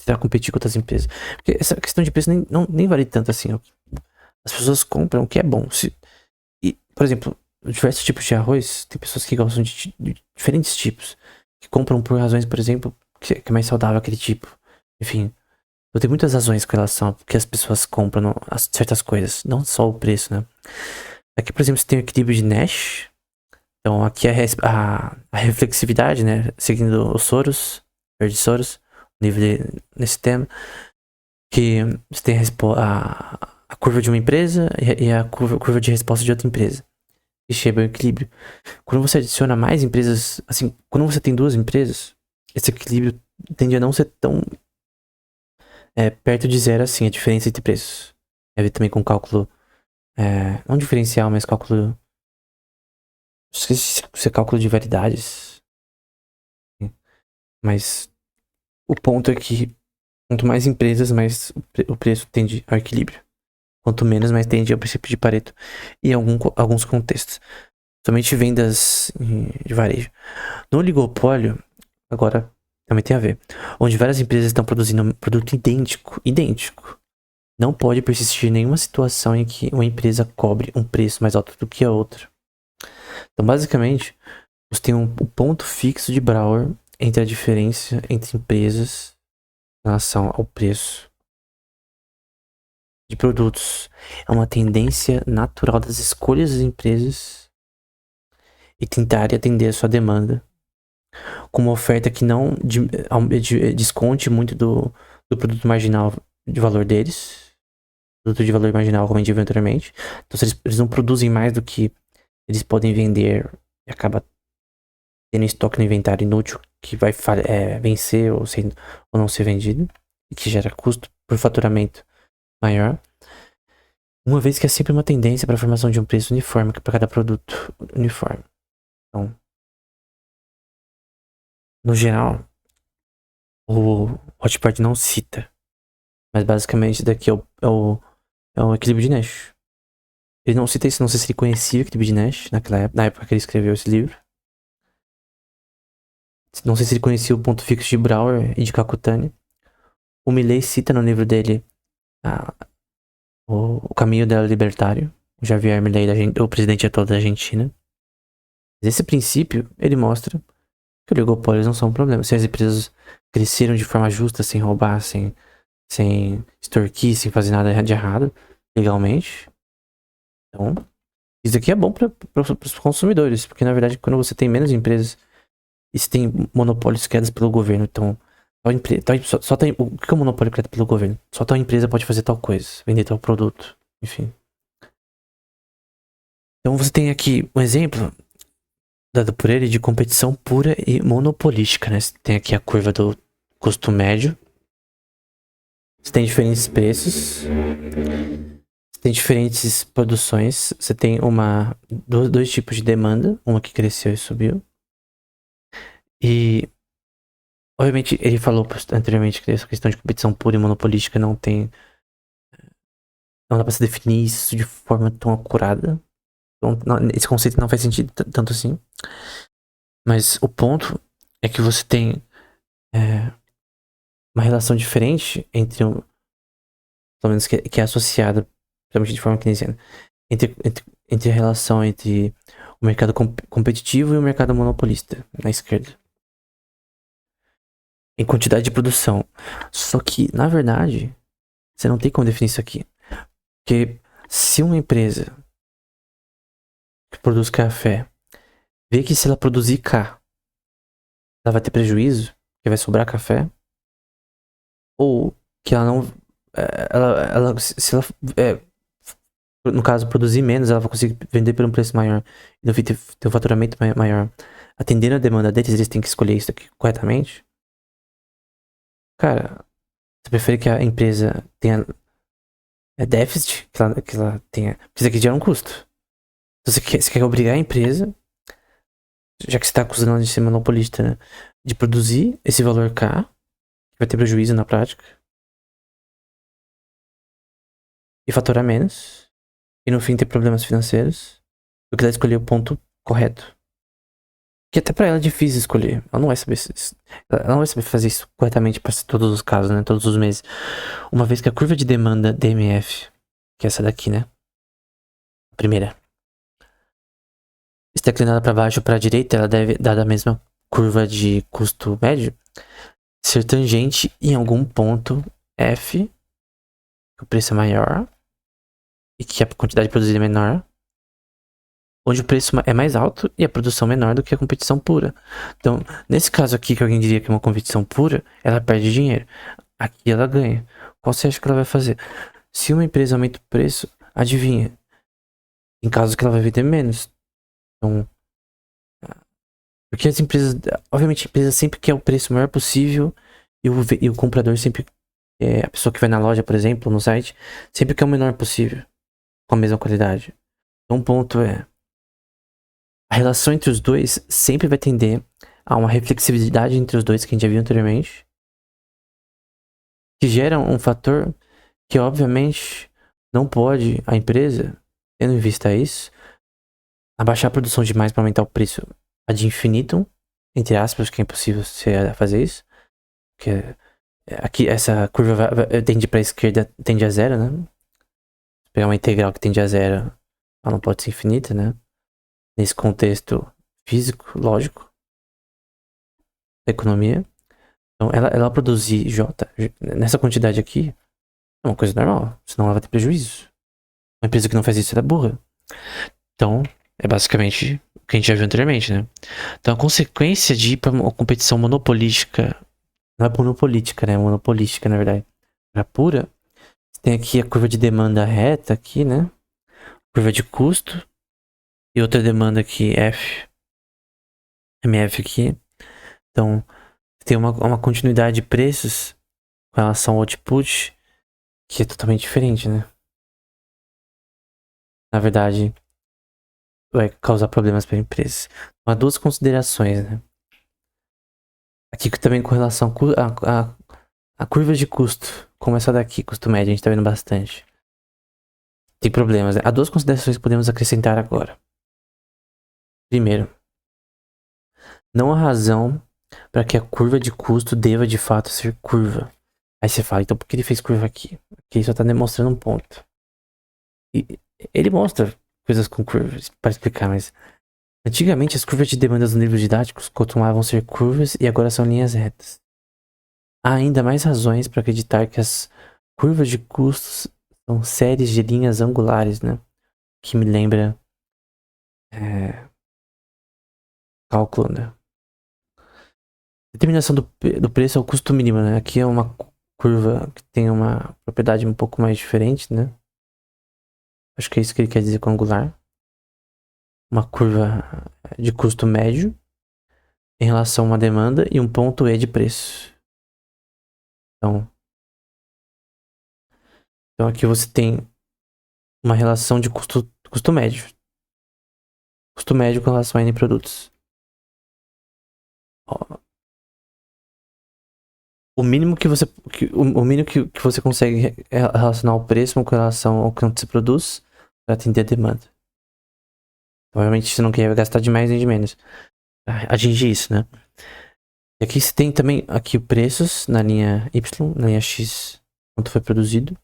para competir com outras empresas. Porque essa questão de preço nem vale tanto assim. Ó. As pessoas compram o que é bom. Por exemplo, diversos tipos de arroz, tem pessoas que gostam de diferentes tipos. Que compram por razões, por exemplo, que é mais saudável aquele tipo. Enfim. Eu tenho muitas razões com relação a que as pessoas compram certas coisas. Não só o preço, né? Aqui, por exemplo, você tem o equilíbrio de Nash. Então, aqui é a reflexividade, né? Seguindo os Soros, Verde Soros, nesse tema. Que você tem a curva de uma empresa e a curva de resposta de outra empresa. E chega ao equilíbrio. Quando você adiciona mais empresas, assim, quando você tem duas empresas, esse equilíbrio tende a não ser tão perto de zero assim, a diferença entre preços. É ver também com cálculo, não diferencial, mas cálculo. Esqueci se é cálculo de variedades. Mas o ponto é que quanto mais empresas, mais o preço tende ao equilíbrio. Quanto menos, mais tende ao princípio de Pareto. E em alguns contextos. Somente vendas de varejo. No oligopólio, agora também tem a ver. Onde várias empresas estão produzindo um produto idêntico. Não pode persistir nenhuma situação em que uma empresa cobre um preço mais alto do que a outra. Então, basicamente, você tem um ponto fixo de Brouwer entre a diferença entre empresas em relação ao preço de produtos. É uma tendência natural das escolhas das empresas e tentar atender a sua demanda com uma oferta que não desconte muito do produto marginal de valor deles. Produto de valor marginal, como a gente viu anteriormente. Então, se eles não produzem mais do que eles podem vender e acaba tendo estoque no inventário inútil que vai vencer ou não ser vendido e que gera custo por faturamento maior. Uma vez que é sempre uma tendência para a formação de um preço uniforme para cada produto uniforme. Então, no geral, o Hotpart não cita, mas basicamente daqui é o equilíbrio de Nash. Ele não cita isso, não sei se ele conhecia o equilíbrio de Nash na época que ele escreveu esse livro. Não sei se ele conhecia o ponto fixo de Brouwer e de Kakutani. O Milley cita no livro dele o caminho dela libertário. O Javier Milley, o presidente atual da Argentina. Mas esse princípio, ele mostra que oligopólios não são um problema. Se as empresas cresceram de forma justa, sem roubar, sem extorquir, sem fazer nada de errado, legalmente. Então, isso aqui é bom para os consumidores, porque na verdade quando você tem menos empresas e se tem monopólios criados pelo governo, então o que é um monopólio criado pelo governo? Só tal empresa pode fazer tal coisa, vender tal produto, enfim. Então você tem aqui um exemplo dado por ele de competição pura e monopolística, né? Você tem aqui a curva do custo médio. Você tem diferentes preços. Você tem diferentes produções. Você tem dois tipos de demanda. Uma que cresceu e subiu. E obviamente ele falou anteriormente que essa questão de competição pura e monopolística não dá pra se definir isso de forma tão acurada. Então, esse conceito não faz sentido tanto assim. Mas o ponto é que você tem uma relação diferente entre pelo menos que é associada, principalmente de forma keynesiana, entre a relação entre o mercado competitivo e o mercado monopolista, na esquerda. Em quantidade de produção. Só que, na verdade, você não tem como definir isso aqui. Porque se uma empresa que produz café vê que se ela produzir K, ela vai ter prejuízo, que vai sobrar café, ou que ela não. Se ela, no caso, produzir menos, ela vai conseguir vender por um preço maior e no fim ter um faturamento maior. Atendendo a demanda deles, eles têm que escolher isso aqui corretamente. Cara, você prefere que a empresa tenha déficit, que ela tenha. Porque isso aqui gera um custo. Então você quer obrigar a empresa, já que você está acusando ela de ser monopolista, né, de produzir esse valor K, que vai ter prejuízo na prática, e faturar menos, e no fim ter problemas financeiros, porque ela escolheu o ponto correto. Que até pra ela é difícil escolher. Ela não vai saber ela não vai saber fazer isso corretamente para todos os casos, né? Todos os meses. Uma vez que a curva de demanda DMF, que é essa daqui, né? A primeira, está inclinada para baixo ou para a direita, ela deve, dada a mesma curva de custo médio, ser tangente em algum ponto F, que o preço é maior e que a quantidade produzida é menor, onde o preço é mais alto e a produção menor do que a competição pura. Então, nesse caso aqui, que alguém diria que é uma competição pura, ela perde dinheiro. Aqui ela ganha. Qual você acha que ela vai fazer? Se uma empresa aumenta o preço, adivinha? Em caso que ela vai vender menos. Então, porque as empresas, obviamente a empresa sempre quer o preço maior possível e o comprador sempre, a pessoa que vai na loja, por exemplo, no site, sempre quer o menor possível, com a mesma qualidade. Então, um ponto é, a relação entre os dois sempre vai tender a uma reflexividade entre os dois, que a gente já viu anteriormente, que gera um fator que, obviamente, não pode a empresa, tendo em vista isso, abaixar a produção demais para aumentar o preço ad infinitum, entre aspas, que é impossível você fazer isso, porque aqui essa curva tende para a esquerda, tende a zero, né? Se pegar uma integral que tende a zero, ela não pode ser infinita, né? Nesse contexto físico, lógico, da economia. Então, ela produzir J nessa quantidade aqui é uma coisa normal, senão ela vai ter prejuízo. Uma empresa que não faz isso, ela é burra. Então, é basicamente o que a gente já viu anteriormente, né? Então, a consequência de ir para uma competição monopolística, não é monopolítica, né? É monopolística, na verdade. Para pura, tem aqui a curva de demanda reta aqui, né? Curva de custo. E outra demanda aqui, F. MF aqui. Então, tem uma continuidade de preços com relação ao output que é totalmente diferente, né? Na verdade, vai causar problemas para a empresa. Há duas considerações, né? Aqui também com relação a curvas de custo, como essa daqui, custo médio, a gente tá vendo bastante. Tem problemas, né? Há duas considerações que podemos acrescentar agora. Primeiro, não há razão para que a curva de custo deva de fato ser curva. Aí você fala, então por que ele fez curva aqui? Porque ele só tá demonstrando um ponto. E ele mostra coisas com curvas para explicar, mas antigamente as curvas de demandas nos livros didáticos costumavam ser curvas e agora são linhas retas. Há ainda mais razões para acreditar que as curvas de custos são séries de linhas angulares, né? Que me lembra cálculo, né? Determinação do preço é o custo mínimo, né? Aqui é uma curva que tem uma propriedade um pouco mais diferente, né? Acho que é isso que ele quer dizer com angular. Uma curva de custo médio em relação a uma demanda e um ponto E de preço. Então aqui você tem uma relação de custo médio. Custo médio com relação a N produtos. Ó, o mínimo que você, o mínimo que você consegue relacionar o preço com relação ao quanto se produz para atender a demanda. Obviamente você não quer gastar de mais nem de menos. Atingir isso, né? E aqui você tem também aqui preços na linha Y, na linha X, quanto foi produzido.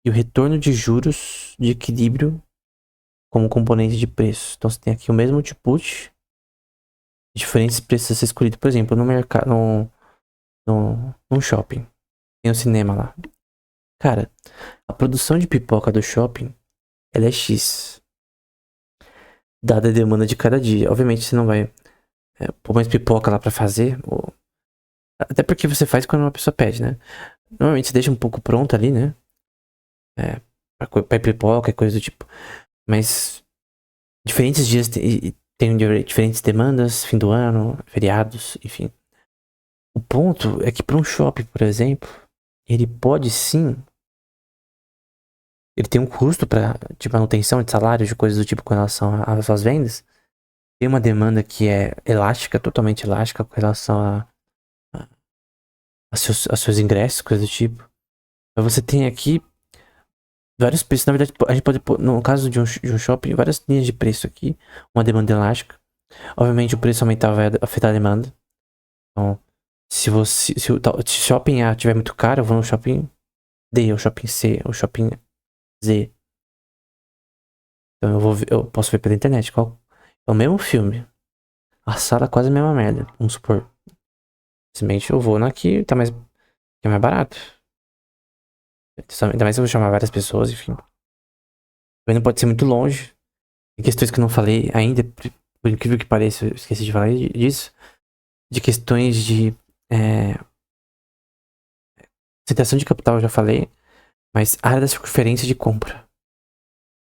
e o retorno de juros de equilíbrio como componente de preço. Então você tem aqui o mesmo output, diferentes preços a ser escolhido. Por exemplo, no mercado, num shopping, tem um cinema lá. Cara, a produção de pipoca do shopping, ela é X, dada a demanda de cada dia. Obviamente você não vai pôr mais pipoca lá pra fazer, até porque você faz quando uma pessoa pede, né? Normalmente você deixa um pouco pronto ali, né? Pra pipoca e coisa do tipo. Mas diferentes dias tem diferentes demandas, fim do ano, feriados, enfim. O ponto é que para um shopping, por exemplo, ele pode sim. Ele tem um custo de manutenção de salários, de coisas do tipo com relação às suas vendas. Tem uma demanda que é elástica, totalmente elástica com relação a seus ingressos, coisas do tipo. Mas você tem aqui vários preços. Na verdade, a gente pode pôr, no caso de um shopping, várias linhas de preço aqui. Uma demanda elástica. Obviamente, o preço aumentar vai afetar a demanda. Então, se o shopping A tiver muito caro, eu vou no shopping D, ou shopping C, ou shopping Z. Então eu posso ver pela internet qual é o mesmo filme. A sala é quase a mesma merda, vamos supor. Simplesmente eu vou na que tá mais, que é mais barato. Ainda mais se eu vou chamar várias pessoas, enfim. Também não pode ser muito longe. Tem questões que eu não falei ainda, por incrível que pareça, eu esqueci de falar disso. De questões de concentração de capital, eu já falei. Mas área da circunferência de compra.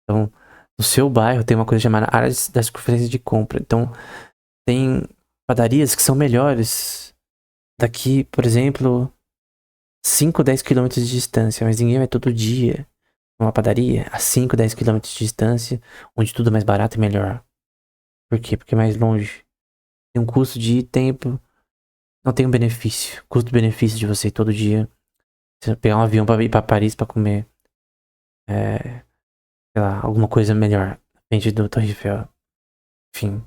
Então, no seu bairro tem uma coisa chamada área da circunferência de compra. Então, tem padarias que são melhores daqui, por exemplo, 5, 10 quilômetros de distância, mas ninguém vai todo dia numa padaria a 5, 10 quilômetros de distância, onde tudo é mais barato e melhor. Por quê? Porque é mais longe. Tem um custo de tempo, não tem um benefício. Custo-benefício de você ir todo dia. Você pegar um avião pra ir pra Paris pra comer, sei lá, alguma coisa melhor. Depende do Torre Eiffel. Enfim.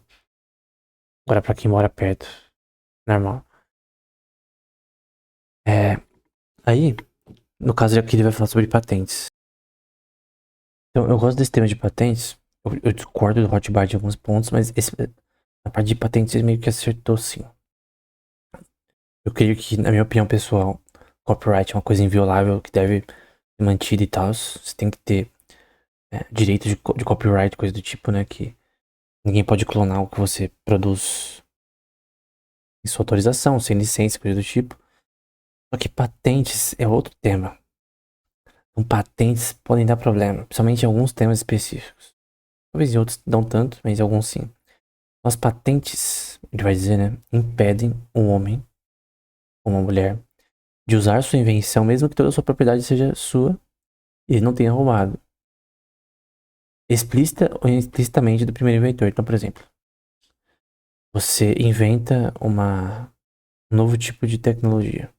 Agora pra quem mora perto, normal. Aí, no caso aqui ele vai falar sobre patentes. Então, eu gosto desse tema de patentes. Eu discordo do Hotbart em alguns pontos, mas a parte de patentes ele meio que acertou sim. Eu creio que, na minha opinião pessoal, copyright é uma coisa inviolável que deve ser mantida e tal. Você tem que ter direito de copyright, coisa do tipo, né? Que ninguém pode clonar o que você produz sem sua autorização, sem licença, coisa do tipo. Só que patentes é outro tema. Então, patentes podem dar problema, principalmente em alguns temas específicos. Talvez em outros não tanto, mas em alguns sim. As patentes, ele vai dizer, né, impedem um homem ou uma mulher de usar sua invenção, mesmo que toda a sua propriedade seja sua e ele não tenha roubado. Explícita ou implicitamente do primeiro inventor. Então, por exemplo, você inventa um novo tipo de tecnologia.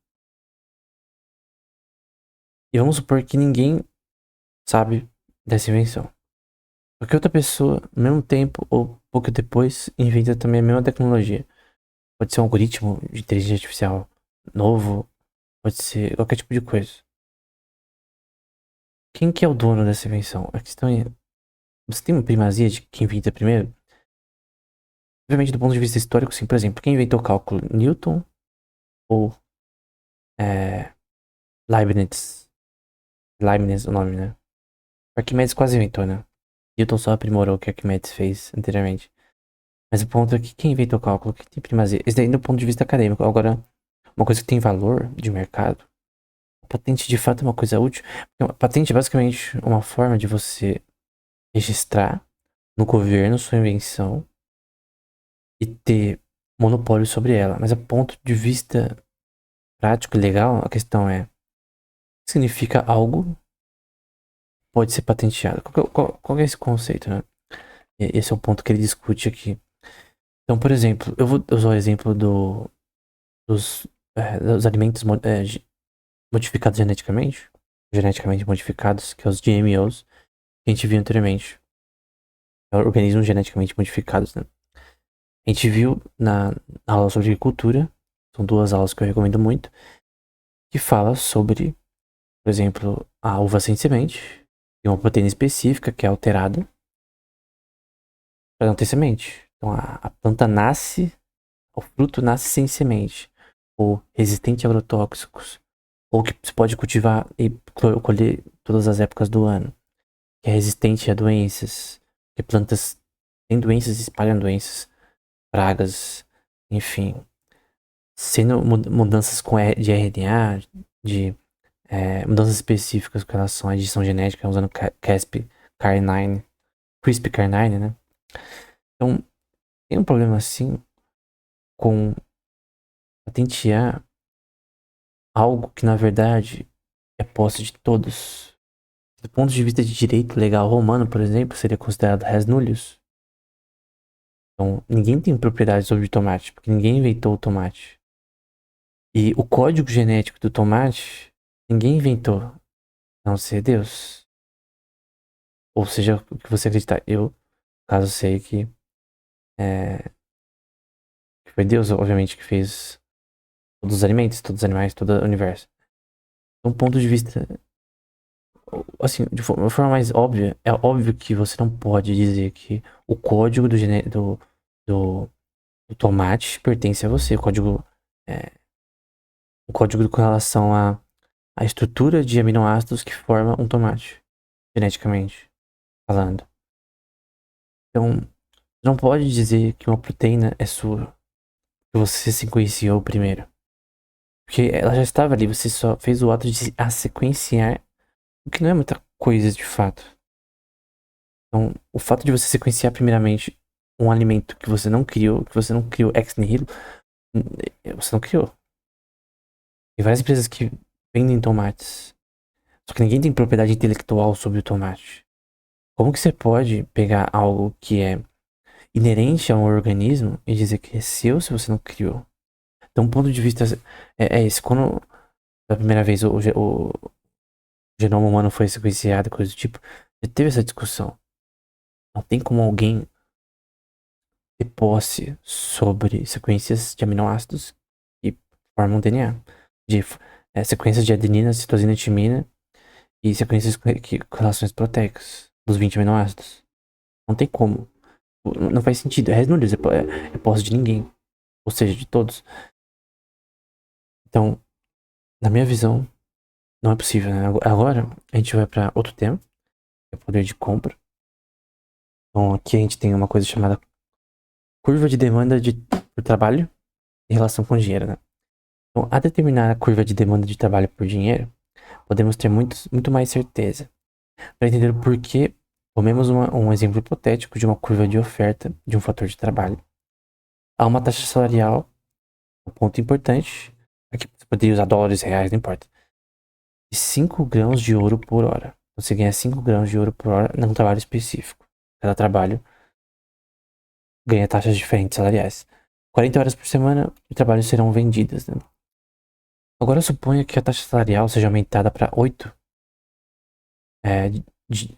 E vamos supor que ninguém sabe dessa invenção. Porque outra pessoa, no mesmo tempo ou pouco depois, inventa também a mesma tecnologia. Pode ser um algoritmo de inteligência artificial novo, pode ser qualquer tipo de coisa. Quem que é o dono dessa invenção? A questão é, você tem uma primazia de quem inventa primeiro? Obviamente, do ponto de vista histórico, sim. Por exemplo, quem inventou o cálculo? Newton ou é, Leibniz? Leibniz o nome, né? Arquimedes quase inventou, né? Newton só aprimorou o que Arquimedes fez anteriormente. Mas o ponto é que quem inventou o cálculo? Que tem primazia? Isso daí do ponto de vista acadêmico. Agora, uma coisa que tem valor de mercado, a patente de fato é uma coisa útil. A patente é basicamente uma forma de você registrar no governo sua invenção e ter monopólio sobre ela. Mas a ponto de vista prático e legal, a questão é: significa algo pode ser patenteado. Qual é esse conceito, né? Esse é o ponto que ele discute aqui. Então, por exemplo, eu vou usar o exemplo dos alimentos modificados geneticamente modificados, que é os GMOs, que a gente viu anteriormente. Organismos geneticamente modificados, né? A gente viu na aula sobre agricultura, são duas aulas que eu recomendo muito, que fala sobre Por exemplo, a uva sem semente tem uma proteína específica que é alterada para não ter semente. Então a planta nasce, o fruto nasce sem semente, ou resistente a agrotóxicos, ou que se pode cultivar e colher todas as épocas do ano, que é resistente a doenças, que plantas têm doenças e espalham doenças, pragas, enfim, sendo mudanças de RNA, de mudanças específicas com relação à edição genética, usando CRISPR-Cas9, CRISPR-Cas9, né? Então, tem um problema assim com patentear algo que na verdade é posse de todos. Do ponto de vista de direito legal romano, por exemplo, seria considerado res nullius. Então, ninguém tem propriedade sobre o tomate, porque ninguém inventou o tomate. E o código genético do tomate, ninguém inventou, a não ser Deus. Ou seja, o que você acreditar. Eu, no caso, sei que foi Deus, obviamente, que fez todos os alimentos, todos os animais, todo o universo. De um ponto de vista, assim, de uma forma mais óbvia, é óbvio que você não pode dizer que o código do, do tomate pertence a você. É, o código com relação à estrutura de aminoácidos que forma um tomate, geneticamente falando. Então, não pode dizer que uma proteína é sua, que você sequenciou primeiro. Porque ela já estava ali, você só fez o ato de a sequenciar, o que não é muita coisa de fato. Então, o fato de você sequenciar primeiramente um alimento que você não criou ex nihilo, você não criou. Tem várias empresas que vendem tomates, só que ninguém tem propriedade intelectual sobre o tomate. Como que você pode pegar algo que é inerente a um organismo e dizer que é seu se você não criou? Então, um ponto de vista é esse. Quando pela primeira vez o genoma humano foi sequenciado, coisa do tipo, já teve essa discussão. Não tem como alguém ter posse sobre sequências de aminoácidos que formam DNA. De sequências de adenina, citosina, timina e sequências com relações proteicas dos 20 aminoácidos. Não tem como. Não faz sentido. É não diz, é posse de ninguém. Ou seja, de todos. Então, na minha visão, não é possível, né? Agora, a gente vai para outro tema, que é o poder de compra. Então, aqui a gente tem uma coisa chamada curva de demanda por trabalho em relação com dinheiro, né? Então, a determinar a curva de demanda de trabalho por dinheiro, podemos ter muito mais certeza. Para entender o porquê, tomemos um exemplo hipotético de uma curva de oferta de um fator de trabalho. Há uma taxa salarial, um ponto importante, aqui você poderia usar dólares, reais, não importa, de 5 grãos de ouro por hora. Você ganha 5 grãos de ouro por hora num trabalho específico. Cada trabalho ganha taxas diferentes salariais. 40 horas por semana de trabalho serão vendidas, né? Agora suponha que a taxa salarial seja aumentada para 8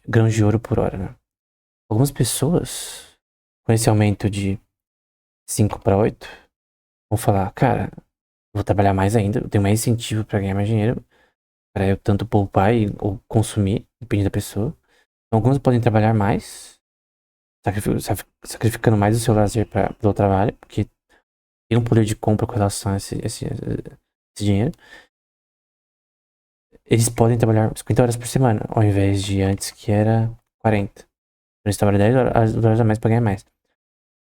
grãos de ouro por hora, né? Algumas pessoas, com esse aumento de 5 para 8, vão falar, cara, vou trabalhar mais ainda, eu tenho mais incentivo para ganhar mais dinheiro, para eu tanto poupar ou consumir, depende da pessoa. Então, alguns podem trabalhar mais, sacrificando mais o seu lazer pelo trabalho, porque tem um poder de compra com relação a esse dinheiro. Eles podem trabalhar 50 horas por semana, ao invés de antes que era 40. Eles trabalham 10 horas a mais pra ganhar mais.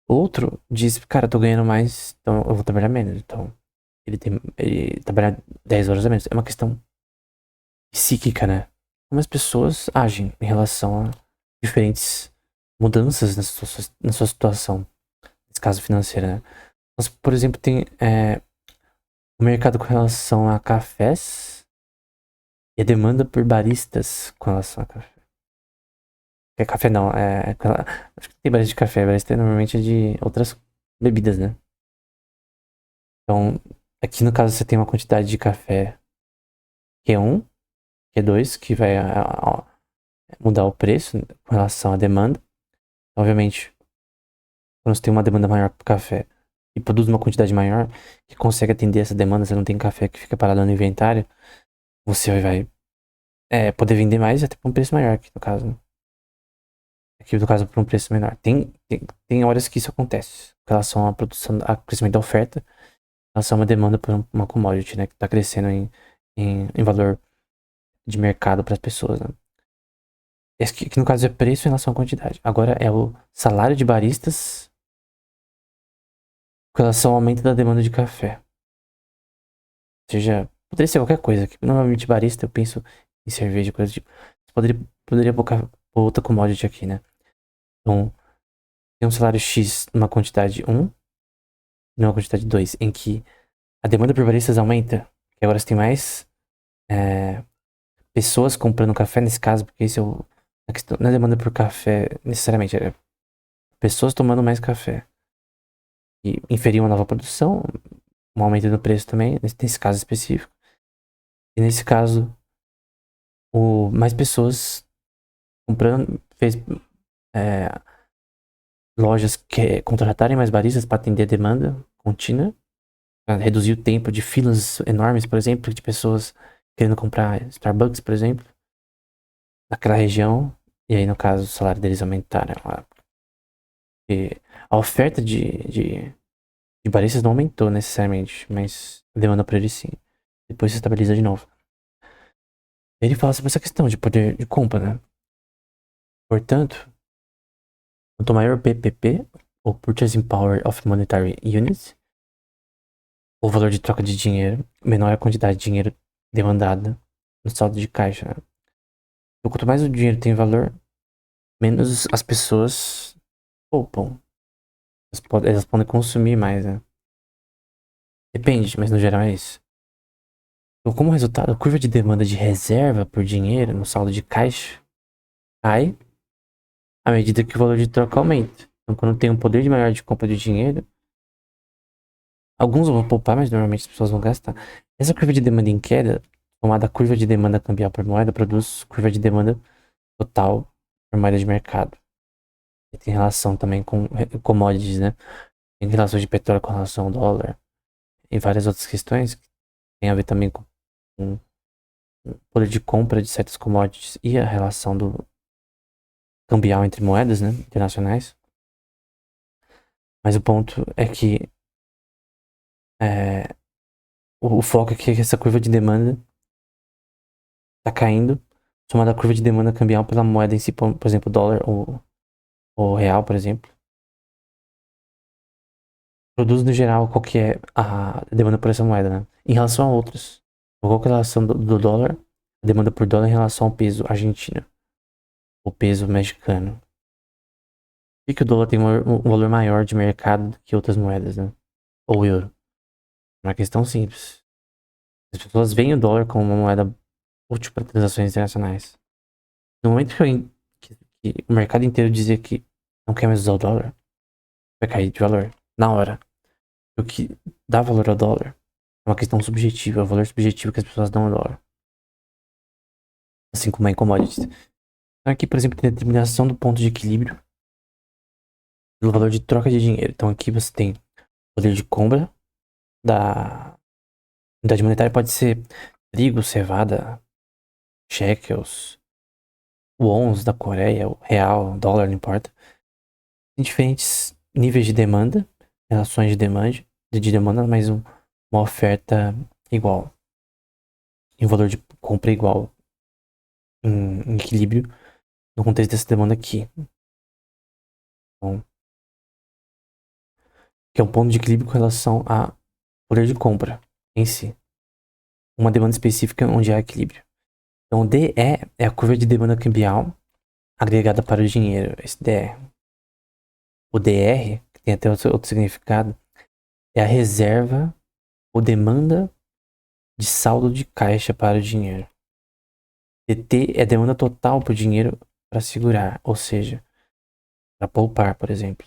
Outro diz, cara, eu tô ganhando mais, então eu vou trabalhar menos. Então, ele trabalhar 10 horas a menos. É uma questão psíquica, né? Como as pessoas agem em relação a diferentes mudanças na sua situação. Nesse caso financeira, né? Mas, por exemplo, tem o mercado com relação a cafés e a demanda por baristas com relação a café. Café não, acho que tem barista de café, barista normalmente é de outras bebidas, né? Então, aqui no caso você tem uma quantidade de café Q1, Q2, que vai mudar o preço com relação à demanda. Obviamente, quando você tem uma demanda maior por café e produz uma quantidade maior que consegue atender essa demanda, você não tem café que fica parado no inventário, você vai poder vender mais até por um preço maior aqui no caso, né? Aqui no caso por um preço menor. Tem horas que isso acontece. Com relação à produção, a crescimento da oferta, em relação a uma demanda por uma commodity, né? Que tá crescendo em valor de mercado para as pessoas, né? Esse que no caso é preço em relação à quantidade. Agora é o salário de baristas com relação ao aumento da demanda de café. Ou seja, poderia ser qualquer coisa. Normalmente barista eu penso em cerveja, coisa do tipo. Poderia pôr outra commodity aqui, né? Então, tem um salário X numa quantidade 1 e numa quantidade 2, em que a demanda por baristas aumenta. Que agora você tem mais pessoas comprando café nesse caso, porque esse é a questão. Não é demanda por café necessariamente, é pessoas tomando mais café. E inferir uma nova produção, um aumento no preço também, nesse caso específico. E nesse caso, mais pessoas comprando, fez lojas que contratarem mais baristas para atender a demanda contínua, pra reduzir o tempo de filas enormes, por exemplo, de pessoas querendo comprar Starbucks, por exemplo, naquela região, e aí no caso o salário deles aumentar, né? E a oferta de baristas não aumentou necessariamente, mas a demanda por eles sim. Depois se estabiliza de novo. Ele fala sobre essa questão de poder de compra, né? Portanto, quanto maior o PPP, ou Purchasing Power of Monetary Units, o valor de troca de dinheiro, menor a quantidade de dinheiro demandada no saldo de caixa, né? Então, quanto mais o dinheiro tem valor, menos as pessoas poupam. Elas podem consumir mais, né? Depende, mas no geral é isso. Então, como resultado, a curva de demanda de reserva por dinheiro no saldo de caixa cai à medida que o valor de troca aumenta. Então, quando tem um poder de maior de compra de dinheiro, alguns vão poupar, mas normalmente as pessoas vão gastar. Essa curva de demanda em queda, chamada curva de demanda cambial por moeda, produz curva de demanda total por moeda de mercado. E tem relação também com commodities, né? Tem relações de petróleo com relação ao dólar e várias outras questões que tem a ver também com o poder de compra de certas commodities e a relação do cambial entre moedas, né, internacionais. Mas o ponto é que o foco é que essa curva de demanda está caindo, somada à curva de demanda cambial pela moeda em si, por exemplo, o dólar ou real, por exemplo. Produz no geral qual que é a demanda por essa moeda, né? Em relação a outras. Qual que é a relação do dólar, a demanda por dólar em relação ao peso argentino, o peso mexicano. E que o dólar tem um valor maior de mercado do que outras moedas, né? Ou o euro. É uma questão simples. As pessoas veem o dólar como uma moeda útil para transações internacionais. No momento que o mercado inteiro dizer que não quer mais usar o dólar, vai cair de valor. Na hora. O que dá valor ao dólar é uma questão subjetiva, é o valor subjetivo que as pessoas dão ao dólar. Assim como é em commodities. Então aqui, por exemplo, tem a determinação do ponto de equilíbrio pelo valor de troca de dinheiro. Então aqui você tem o poder de compra da unidade monetária, pode ser trigo, cevada, shekels, wons da Coreia, o real, dólar, não importa. Tem diferentes níveis de demanda, relações de demanda, mas uma oferta igual. E um valor de compra igual em equilíbrio no contexto dessa demanda aqui. Então, que é um ponto de equilíbrio com relação a poder de compra em si. Uma demanda específica onde há equilíbrio. Então, o DE é a curva de demanda cambial agregada para o dinheiro. Esse DE. O DR, que tem até outro significado, é a reserva ou demanda de saldo de caixa para o dinheiro. DT é a demanda total por dinheiro para segurar, ou seja, para poupar, por exemplo.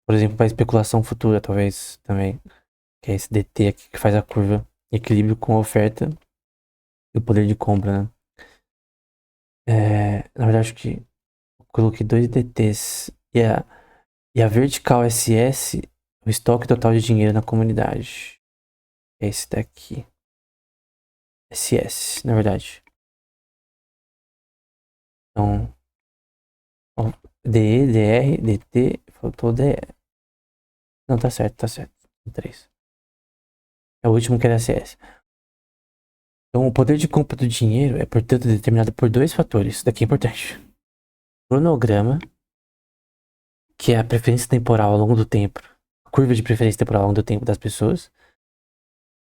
Por exemplo, para especulação futura, talvez também. Que é esse DT aqui que faz a curva equilíbrio com a oferta e o poder de compra, né? Na verdade, acho que eu coloquei dois DTs e a vertical SS, o estoque total de dinheiro na comunidade. É esse daqui. SS, na verdade. Então, ó, DE, DR, DT, faltou DE. Não, tá certo, tá certo. 3. É o último que era CS. Então, o poder de compra do dinheiro é, portanto, determinado por dois fatores. Isso daqui é importante. Cronograma, que é a preferência temporal ao longo do tempo. A curva de preferência temporal ao longo do tempo das pessoas.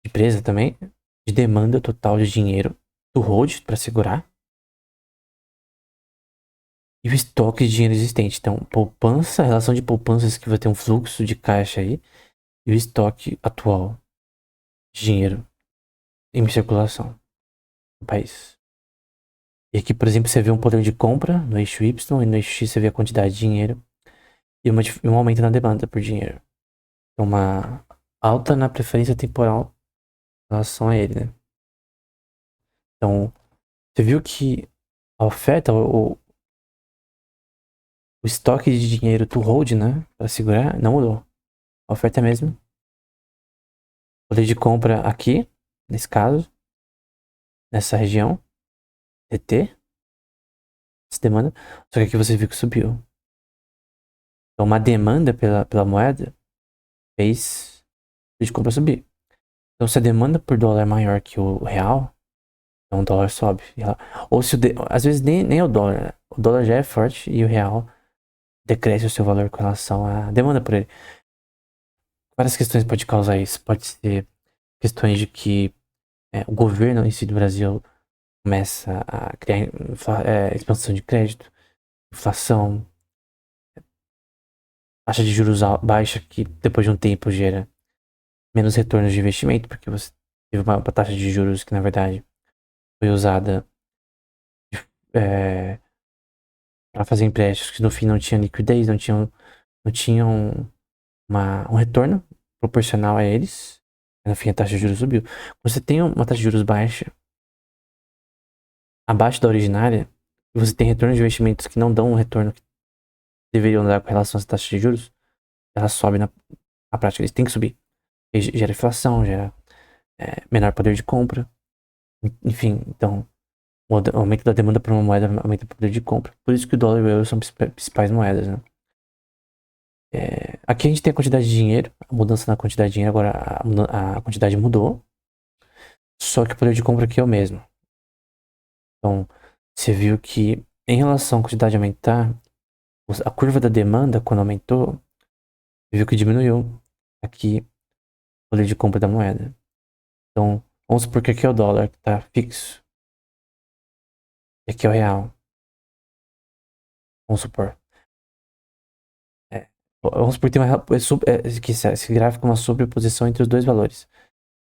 De empresa também. De demanda total de dinheiro. Do hold, para segurar. E o estoque de dinheiro existente. Então, poupança, a relação de poupanças que vai ter um fluxo de caixa aí. E o estoque atual de dinheiro em circulação no país. E aqui, por exemplo, você vê um poder de compra no eixo Y e no eixo X você vê a quantidade de dinheiro e um aumento na demanda por dinheiro. Uma alta na preferência temporal em relação a ele, né? Então, você viu que a oferta, o estoque de dinheiro to hold, né? Para segurar, não mudou. A oferta é a mesma. Poder de compra aqui, nesse caso, nessa região, TT, essa demanda. Só que aqui você viu que subiu. Então, uma demanda pela moeda fez o poder de compra subir. Então, se a demanda por dólar é maior que o real, então o dólar sobe. Ou se às vezes nem o dólar, né? O dólar já é forte e o real decresce o seu valor com relação à demanda por ele. Várias questões pode causar isso. Pode ser questões de que o governo em si do Brasil começa a criar expansão de crédito, inflação, taxa de juros baixa que depois de um tempo gera menos retornos de investimento, porque você teve uma taxa de juros que na verdade foi usada para fazer empréstimos que no fim não tinham liquidez, não tinham um retorno proporcional a eles. No fim, a taxa de juros subiu. Quando você tem uma taxa de juros baixa, abaixo da originária, e você tem retorno de investimentos que não dão o retorno que deveriam dar com relação às taxas de juros, ela sobe na prática. Eles têm que subir. E gera inflação, gera menor poder de compra. Enfim, então, o aumento da demanda por uma moeda aumenta o poder de compra. Por isso que o dólar e o euro são as principais moedas, né? Aqui a gente tem a quantidade de dinheiro, a mudança na quantidade de dinheiro, agora a quantidade mudou, só que o poder de compra aqui é o mesmo. Então, você viu que em relação à quantidade aumentar, a curva da demanda, quando aumentou, você viu que diminuiu aqui o poder de compra da moeda. Então, vamos supor que aqui é o dólar, que está fixo, e aqui é o real. Vamos supor. Vamos supor que tem que esse gráfico é uma sobreposição entre os dois valores.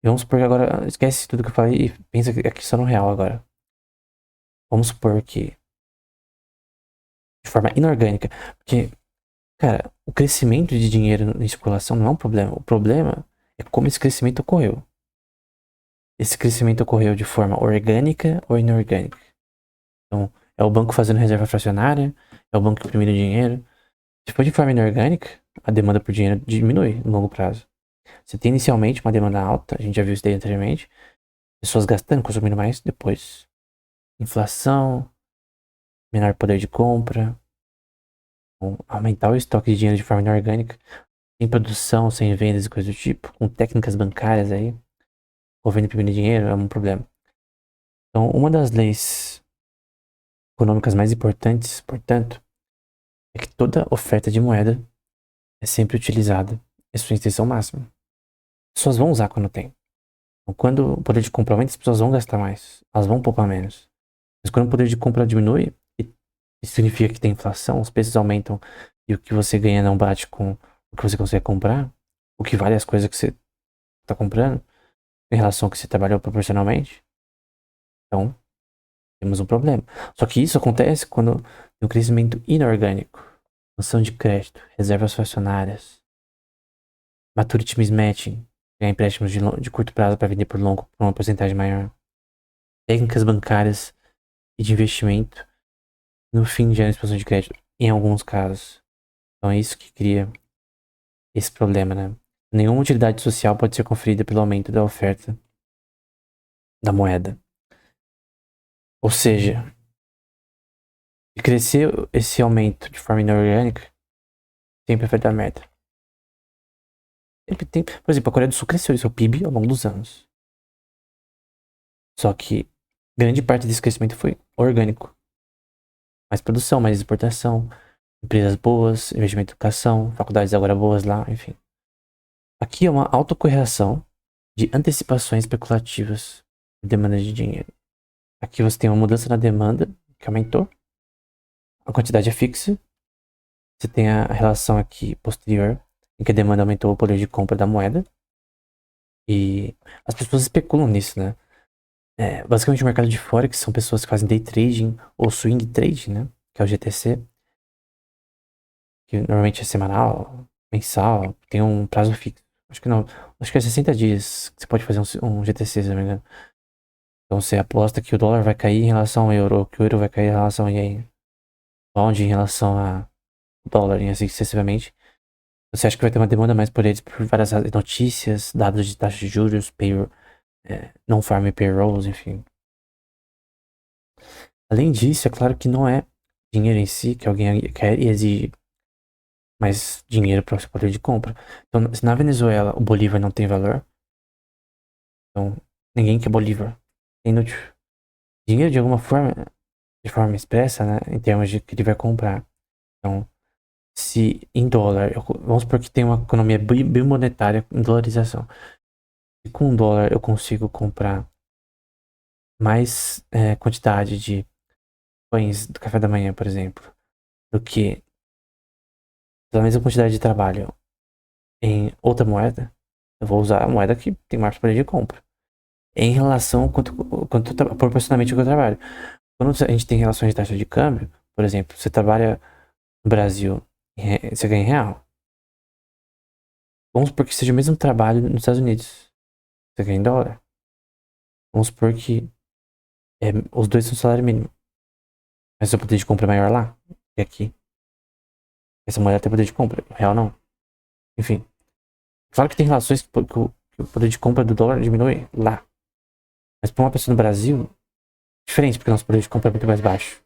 E vamos supor que agora, esquece tudo que eu falei e pensa aqui só no real agora. Vamos supor que de forma inorgânica. Porque, cara, o crescimento de dinheiro em circulação não é um problema. O problema é como esse crescimento ocorreu. Esse crescimento ocorreu de forma orgânica ou inorgânica. Então, é o banco fazendo reserva fracionária, é o banco imprimindo dinheiro. Se for de forma inorgânica, a demanda por dinheiro diminui no longo prazo. Você tem inicialmente uma demanda alta, a gente já viu isso daí anteriormente, pessoas gastando, consumindo mais, depois inflação, menor poder de compra, aumentar o estoque de dinheiro de forma inorgânica, sem produção, sem vendas e coisas do tipo, com técnicas bancárias aí, governo imprimindo dinheiro, é um problema. Então, uma das leis econômicas mais importantes, portanto, é que toda oferta de moeda é sempre utilizada em sua extensão máxima. As pessoas vão usar quando tem. Então, quando o poder de compra aumenta, as pessoas vão gastar mais, elas vão poupar menos. Mas quando o poder de compra diminui, isso significa que tem inflação, os preços aumentam e o que você ganha não bate com o que você consegue comprar, o que vale as coisas que você está comprando em relação ao que você trabalhou proporcionalmente. Então, temos um problema. Só que isso acontece quando tem um crescimento inorgânico, expansão de crédito, reservas fracionárias, maturity mismatching, ganhar empréstimos de curto prazo para vender por longo por uma porcentagem maior, técnicas bancárias e de investimento, no fim gera expansão de crédito, em alguns casos. Então é isso que cria esse problema, né? Nenhuma utilidade social pode ser conferida pelo aumento da oferta da moeda. Ou seja, Se crescer esse aumento de forma inorgânica, sempre vai dar merda. Sempre tem. Por exemplo, a Coreia do Sul cresceu seu PIB ao longo dos anos. Só que grande parte desse crescimento foi orgânico. Mais produção, mais exportação, empresas boas, investimento em educação, faculdades agora boas lá, enfim. Aqui é uma autocorrelação de antecipações especulativas de demanda de dinheiro. Aqui você tem uma mudança na demanda, que aumentou. A quantidade é fixa. Você tem a relação aqui posterior, em que a demanda aumentou o poder de compra da moeda. E as pessoas especulam nisso, né? Basicamente o mercado de Forex são pessoas que fazem day trading ou swing trading, né? Que é o GTC. Que normalmente é semanal, mensal, tem um prazo fixo. Acho que não, acho que é 60 dias que você pode fazer um GTC, se não me engano. Então você aposta que o dólar vai cair em relação ao euro, que o euro vai cair em relação ao ien, pound em relação a dólar, e assim sucessivamente. Você acha que vai ter uma demanda mais por eles por várias notícias, dados de taxa de juros, non-farm payrolls, enfim. Além disso, é claro que não é dinheiro em si que alguém quer e exige mais dinheiro para o seu poder de compra. Então, se na Venezuela o Bolívar não tem valor, então ninguém quer Bolívar. É inútil. Dinheiro de alguma forma, de forma expressa, né, em termos de que ele vai comprar. Então, se em dólar, vamos supor que tem uma economia bimonetária em dolarização. E com dólar eu consigo comprar mais quantidade de pães do café da manhã, por exemplo, do que pela mesma quantidade de trabalho em outra moeda, eu vou usar a moeda que tem mais poder de compra. Em relação ao proporcionalmente ao que eu trabalho. Quando a gente tem relações de taxa de câmbio, por exemplo, você trabalha no Brasil, você ganha em real. Vamos supor que seja o mesmo trabalho nos Estados Unidos, você ganha em dólar. Vamos supor que os dois são salário mínimo, mas o poder de compra é maior lá que aqui. Essa moeda tem poder de compra, o real não. Enfim, claro que tem relações que o poder de compra do dólar diminui lá. Mas para uma pessoa no Brasil, diferente, porque o nosso poder de compra é muito mais baixo.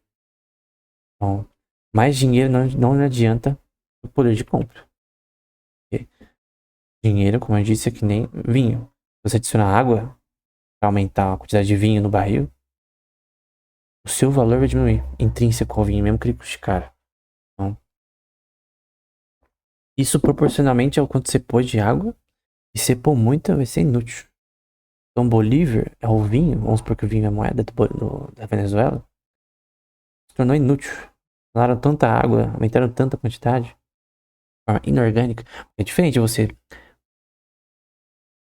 Então, mais dinheiro não adianta o poder de compra. Porque dinheiro, como eu disse, é que nem vinho. Se você adicionar água para aumentar a quantidade de vinho no barril, o seu valor vai diminuir, intrínseco ao vinho, mesmo que ele custe caro. Então, isso proporcionalmente ao quanto você pôs de água, e se pôr muita, vai ser inútil. Então, Bolívar é o vinho, vamos supor que o vinho é a moeda da Venezuela, se tornou inútil. Usaram tanta água, aumentaram tanta quantidade, de forma inorgânica. É diferente você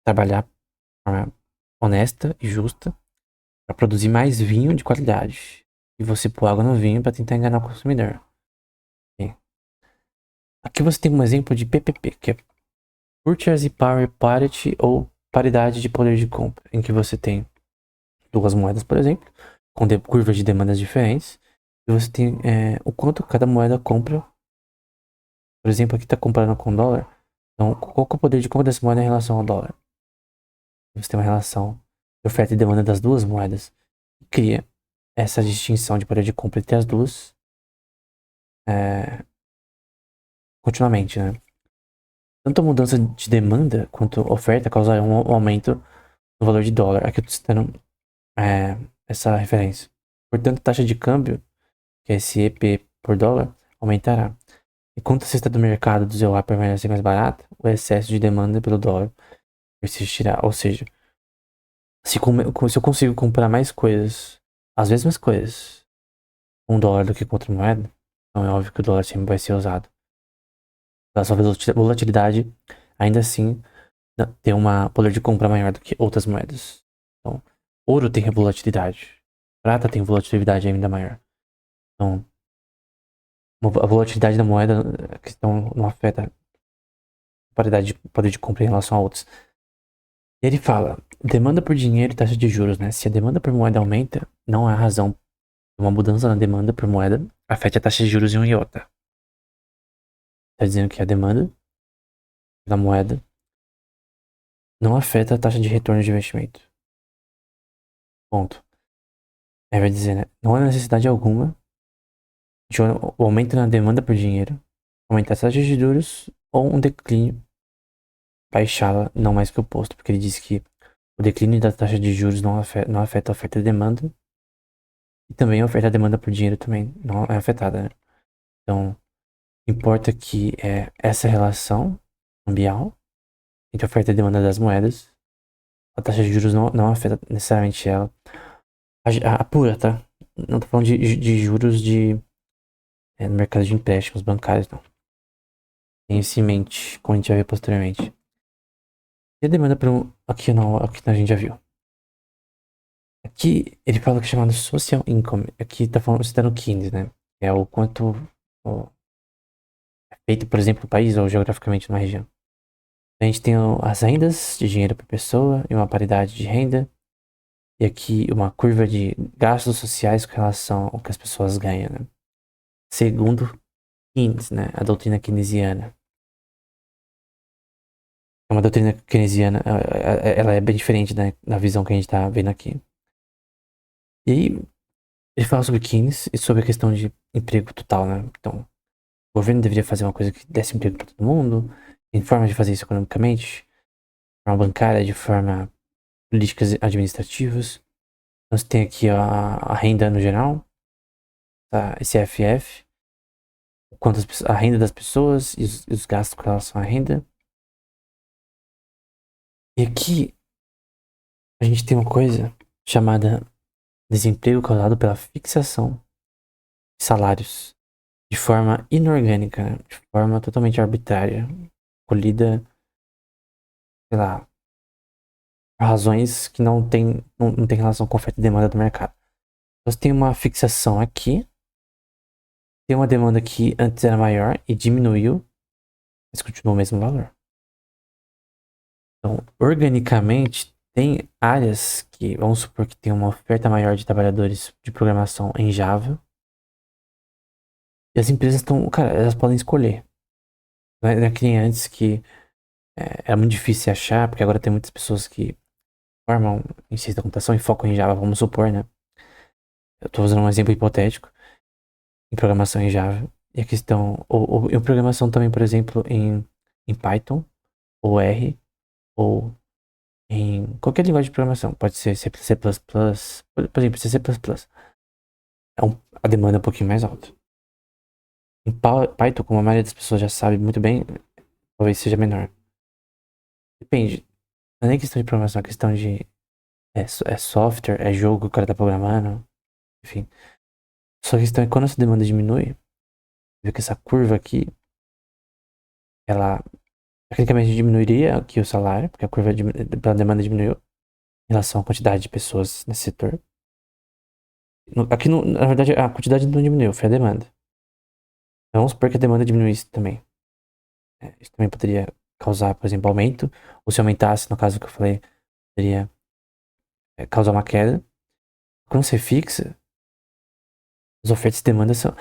trabalhar de forma honesta e justa para produzir mais vinho de qualidade. E você pôr água no vinho para tentar enganar o consumidor. Bem, aqui você tem um exemplo de PPP, que é Purchase Power Parity ou paridade de poder de compra, em que você tem duas moedas, por exemplo, com curvas de demandas diferentes, e você tem o quanto cada moeda compra. Por exemplo, aqui está comprando com dólar. Então, qual que é o poder de compra dessa moeda em relação ao dólar? Você tem uma relação de oferta e demanda das duas moedas e cria essa distinção de poder de compra entre as duas continuamente, né? Tanto a mudança de demanda quanto oferta causarão um aumento no valor de dólar. Aqui eu estou citando essa referência. Portanto, a taxa de câmbio, que é esse EP por dólar, aumentará. Enquanto a cesta do mercado do ZEUA permanecer mais barata, o excesso de demanda pelo dólar persistirá. Ou seja, se eu consigo comprar mais coisas, as mesmas coisas, com dólar do que com outra moeda, então é óbvio que o dólar sempre vai ser usado. A sua volatilidade, ainda assim, tem uma poder de compra maior do que outras moedas. Então, ouro tem volatilidade, prata tem volatilidade ainda maior. Então, a volatilidade da moeda, a questão não afeta a paridade de poder de compra em relação a outros. Ele fala, demanda por dinheiro e taxa de juros, né? Se a demanda por moeda aumenta, não há razão de uma mudança na demanda por moeda afete a taxa de juros em um iota. Está dizendo que a demanda da moeda não afeta a taxa de retorno de investimento. Ponto. Aí vai dizer, né? Não há necessidade alguma O aumento na demanda por dinheiro, aumentar as taxas de juros ou um declínio, baixá-la, não mais que o oposto, porque ele diz que o declínio da taxa de juros não afeta a oferta e demanda, e também a oferta e demanda por dinheiro também não é afetada, né? Então, importa que essa relação cambial entre a oferta e demanda das moedas, a taxa de juros não afeta necessariamente ela. A pura, tá? Não tô falando de juros no mercado de empréstimos bancários, não. Tem isso em mente, como a gente vai ver posteriormente. E a demanda aqui não, aqui a gente já viu. Aqui ele fala que é chamado social income. Aqui tá falando, citando Keynes, né? É o quanto é feito, por exemplo, no país ou geograficamente numa região. A gente tem as rendas de dinheiro por pessoa e uma paridade de renda. E aqui uma curva de gastos sociais com relação ao que as pessoas ganham, né? Segundo Keynes, né? A doutrina keynesiana. É uma doutrina keynesiana, ela é bem diferente, né, da visão que a gente tá vendo aqui. E aí, ele fala sobre Keynes e sobre a questão de emprego total, né? Então, o governo deveria fazer uma coisa que desse emprego para todo mundo, em forma de fazer isso economicamente, de forma bancária, de forma políticas administrativas. Então, você tem aqui a renda no geral, tá? Esse FF, a renda das pessoas e os gastos com relação à renda. E aqui a gente tem uma coisa chamada desemprego causado pela fixação de salários de forma inorgânica, né? De forma totalmente arbitrária, colhida, sei lá, por razões que não tem relação com oferta e demanda do mercado. Você tem uma fixação aqui, tem uma demanda que antes era maior e diminuiu, mas continua o mesmo valor. Então, organicamente, tem áreas que, vamos supor que tem uma oferta maior de trabalhadores de programação em Java, e as empresas estão, cara, elas podem escolher. Não é que nem antes que era muito difícil achar, porque agora tem muitas pessoas que formam em ciência da computação e focam em Java, vamos supor, né? Eu tô usando um exemplo hipotético em programação em Java. E a questão, ou em programação também, por exemplo, em Python, ou R, ou em qualquer linguagem de programação. Pode ser C++, por exemplo, C++. A demanda é um pouquinho mais alta. Em Python, como a maioria das pessoas já sabe muito bem, talvez seja menor. Depende. Não é nem questão de programação, é questão de software, é jogo que o cara tá programando, enfim. Só que a questão é que quando essa demanda diminui, vê que essa curva aqui, ela tecnicamente diminuiria aqui o salário, porque a curva pela demanda diminuiu em relação à quantidade de pessoas nesse setor. Aqui, na verdade, a quantidade não diminuiu, foi a demanda. Então, vamos supor que a demanda diminuísse também. Isso também poderia causar, por exemplo, aumento, ou se aumentasse, no caso que eu falei, poderia causar uma queda. Quando você fixa, as ofertas e demandas são.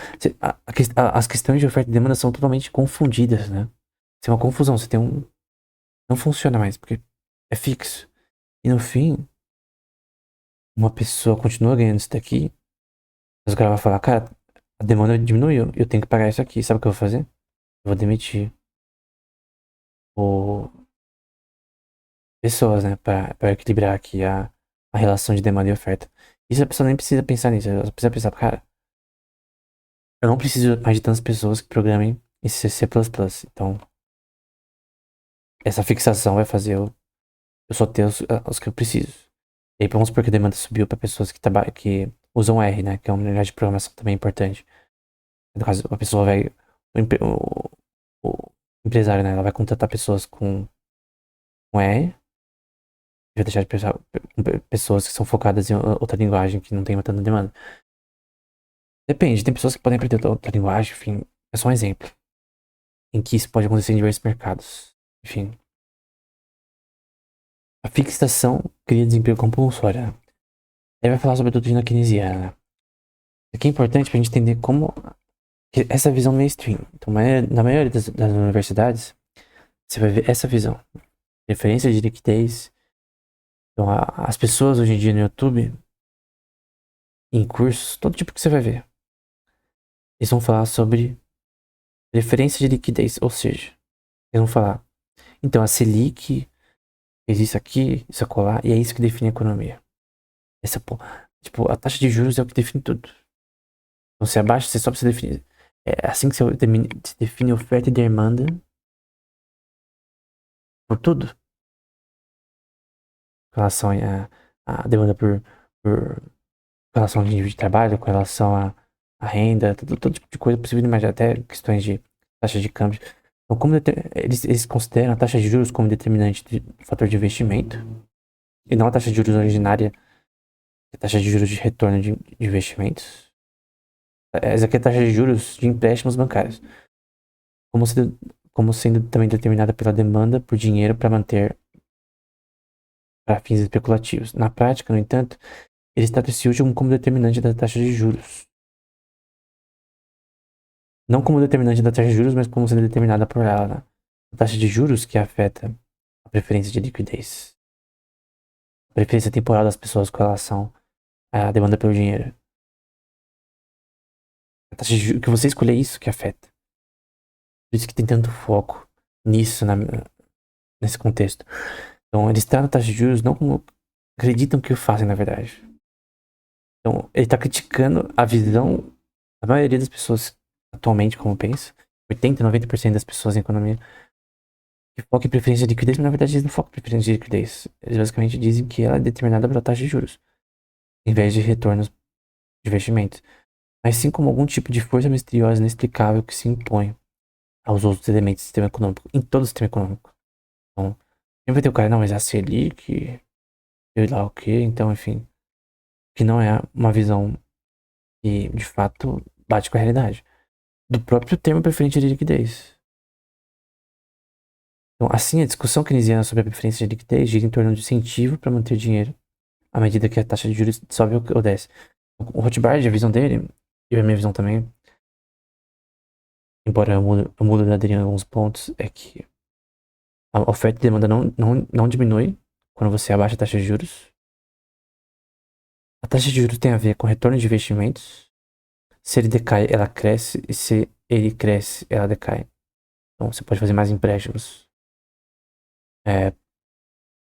As questões de oferta e demanda são totalmente confundidas, né? Tem uma confusão, você tem um. Não funciona mais, porque é fixo. E no fim, uma pessoa continua ganhando isso daqui, mas o cara vai falar, cara, a demanda diminuiu, eu tenho que pagar isso aqui, sabe o que eu vou fazer? Eu vou demitir o... pessoas, né, pra equilibrar aqui a relação de demanda e oferta. Isso a pessoa nem precisa pensar nisso, ela precisa pensar, cara, eu não preciso mais de tantas pessoas que programem em C++, então essa fixação vai fazer eu só ter os que eu preciso. E aí vamos supor que a demanda subiu para pessoas que usam R, né, que é uma linguagem de programação também importante. No caso, a pessoa vai. O empresário, né? Ela vai contratar pessoas com R. Vai deixar de pensar pessoas que são focadas em outra linguagem que não tem tanta demanda. Depende, tem pessoas que podem aprender outra linguagem, enfim. É só um exemplo. Em que isso pode acontecer em diversos mercados. Enfim. A fixação cria desemprego compulsório. Né? Ele vai falar sobre a doutrina keynesiana. Né? Isso aqui é importante pra gente entender como. Essa visão mainstream. Então, na maioria das universidades, você vai ver essa visão. Referência de liquidez. Então, as pessoas hoje em dia no YouTube, em cursos, todo tipo que você vai ver. eles vão falar sobre preferência de liquidez, ou seja, eles vão falar, então a Selic fez isso aqui, isso acolá, e é isso que define a economia. Tipo, a taxa de juros é o que define tudo. Então se abaixa, você só precisa definir. É assim que se define oferta e demanda por tudo. Com relação à demanda por relação ao nível de trabalho, com relação à renda, todo tipo de coisa possível, mas até questões de taxa de câmbio. Então, eles consideram a taxa de juros como determinante do fator de investimento, e não a taxa de juros originária, a taxa de juros de retorno de investimentos. Essa aqui é a taxa de juros de empréstimos bancários, como sendo, como sendo também determinada pela demanda por dinheiro para manter para fins especulativos. Na prática, no entanto, eles tratam esse último como determinante da taxa de juros. Não como determinante da taxa de juros, mas como sendo determinada por ela, né? A taxa de juros que afeta a preferência de liquidez. A preferência temporal das pessoas com relação à demanda pelo dinheiro. A taxa de juros, que você escolher isso que afeta. Por isso que tem tanto foco nisso, nesse contexto. Então, eles tratam a taxa de juros não como acreditam que o fazem, na verdade. Então, ele está criticando a visão da maioria das pessoas atualmente, como pensa. 80, 90% das pessoas em economia que focam em preferência de liquidez, mas na verdade eles não focam em preferência de liquidez. Eles basicamente dizem que ela é determinada pela taxa de juros, em vez de retornos de investimentos. Mas sim como algum tipo de força misteriosa inexplicável que se impõe aos outros elementos do sistema econômico, em todo o sistema econômico. Então, sempre vai ter o cara, não, mas a Selic, sei lá o que, então, enfim, que não é uma visão que, de fato, bate com a realidade. Do próprio termo preferência de liquidez. Então, assim, a discussão keynesiana sobre a preferência de liquidez gira em torno de incentivo para manter dinheiro à medida que a taxa de juros sobe ou desce. O Rothbard, a visão dele, e a minha visão também, embora eu mude da Adriano em alguns pontos, é que a oferta e demanda não diminui quando você abaixa a taxa de juros. A taxa de juros tem a ver com retorno de investimentos. Se ele decai, ela cresce, e se ele cresce, ela decai. Então você pode fazer mais empréstimos. É,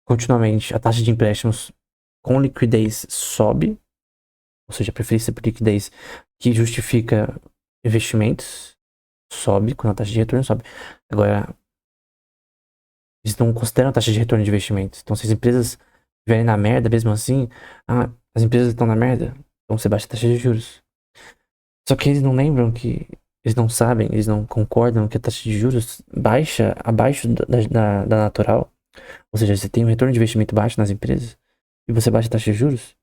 continuamente, a taxa de empréstimos com liquidez sobe, ou seja, a preferência por liquidez que justifica investimentos sobe quando a taxa de retorno sobe. Agora, eles não consideram a taxa de retorno de investimentos. Então, se as empresas estiverem na merda mesmo assim, as empresas estão na merda, então você baixa a taxa de juros. Só que eles não lembram que, eles não sabem, eles não concordam que a taxa de juros baixa abaixo da natural. Ou seja, você tem um retorno de investimento baixo nas empresas e você baixa a taxa de juros,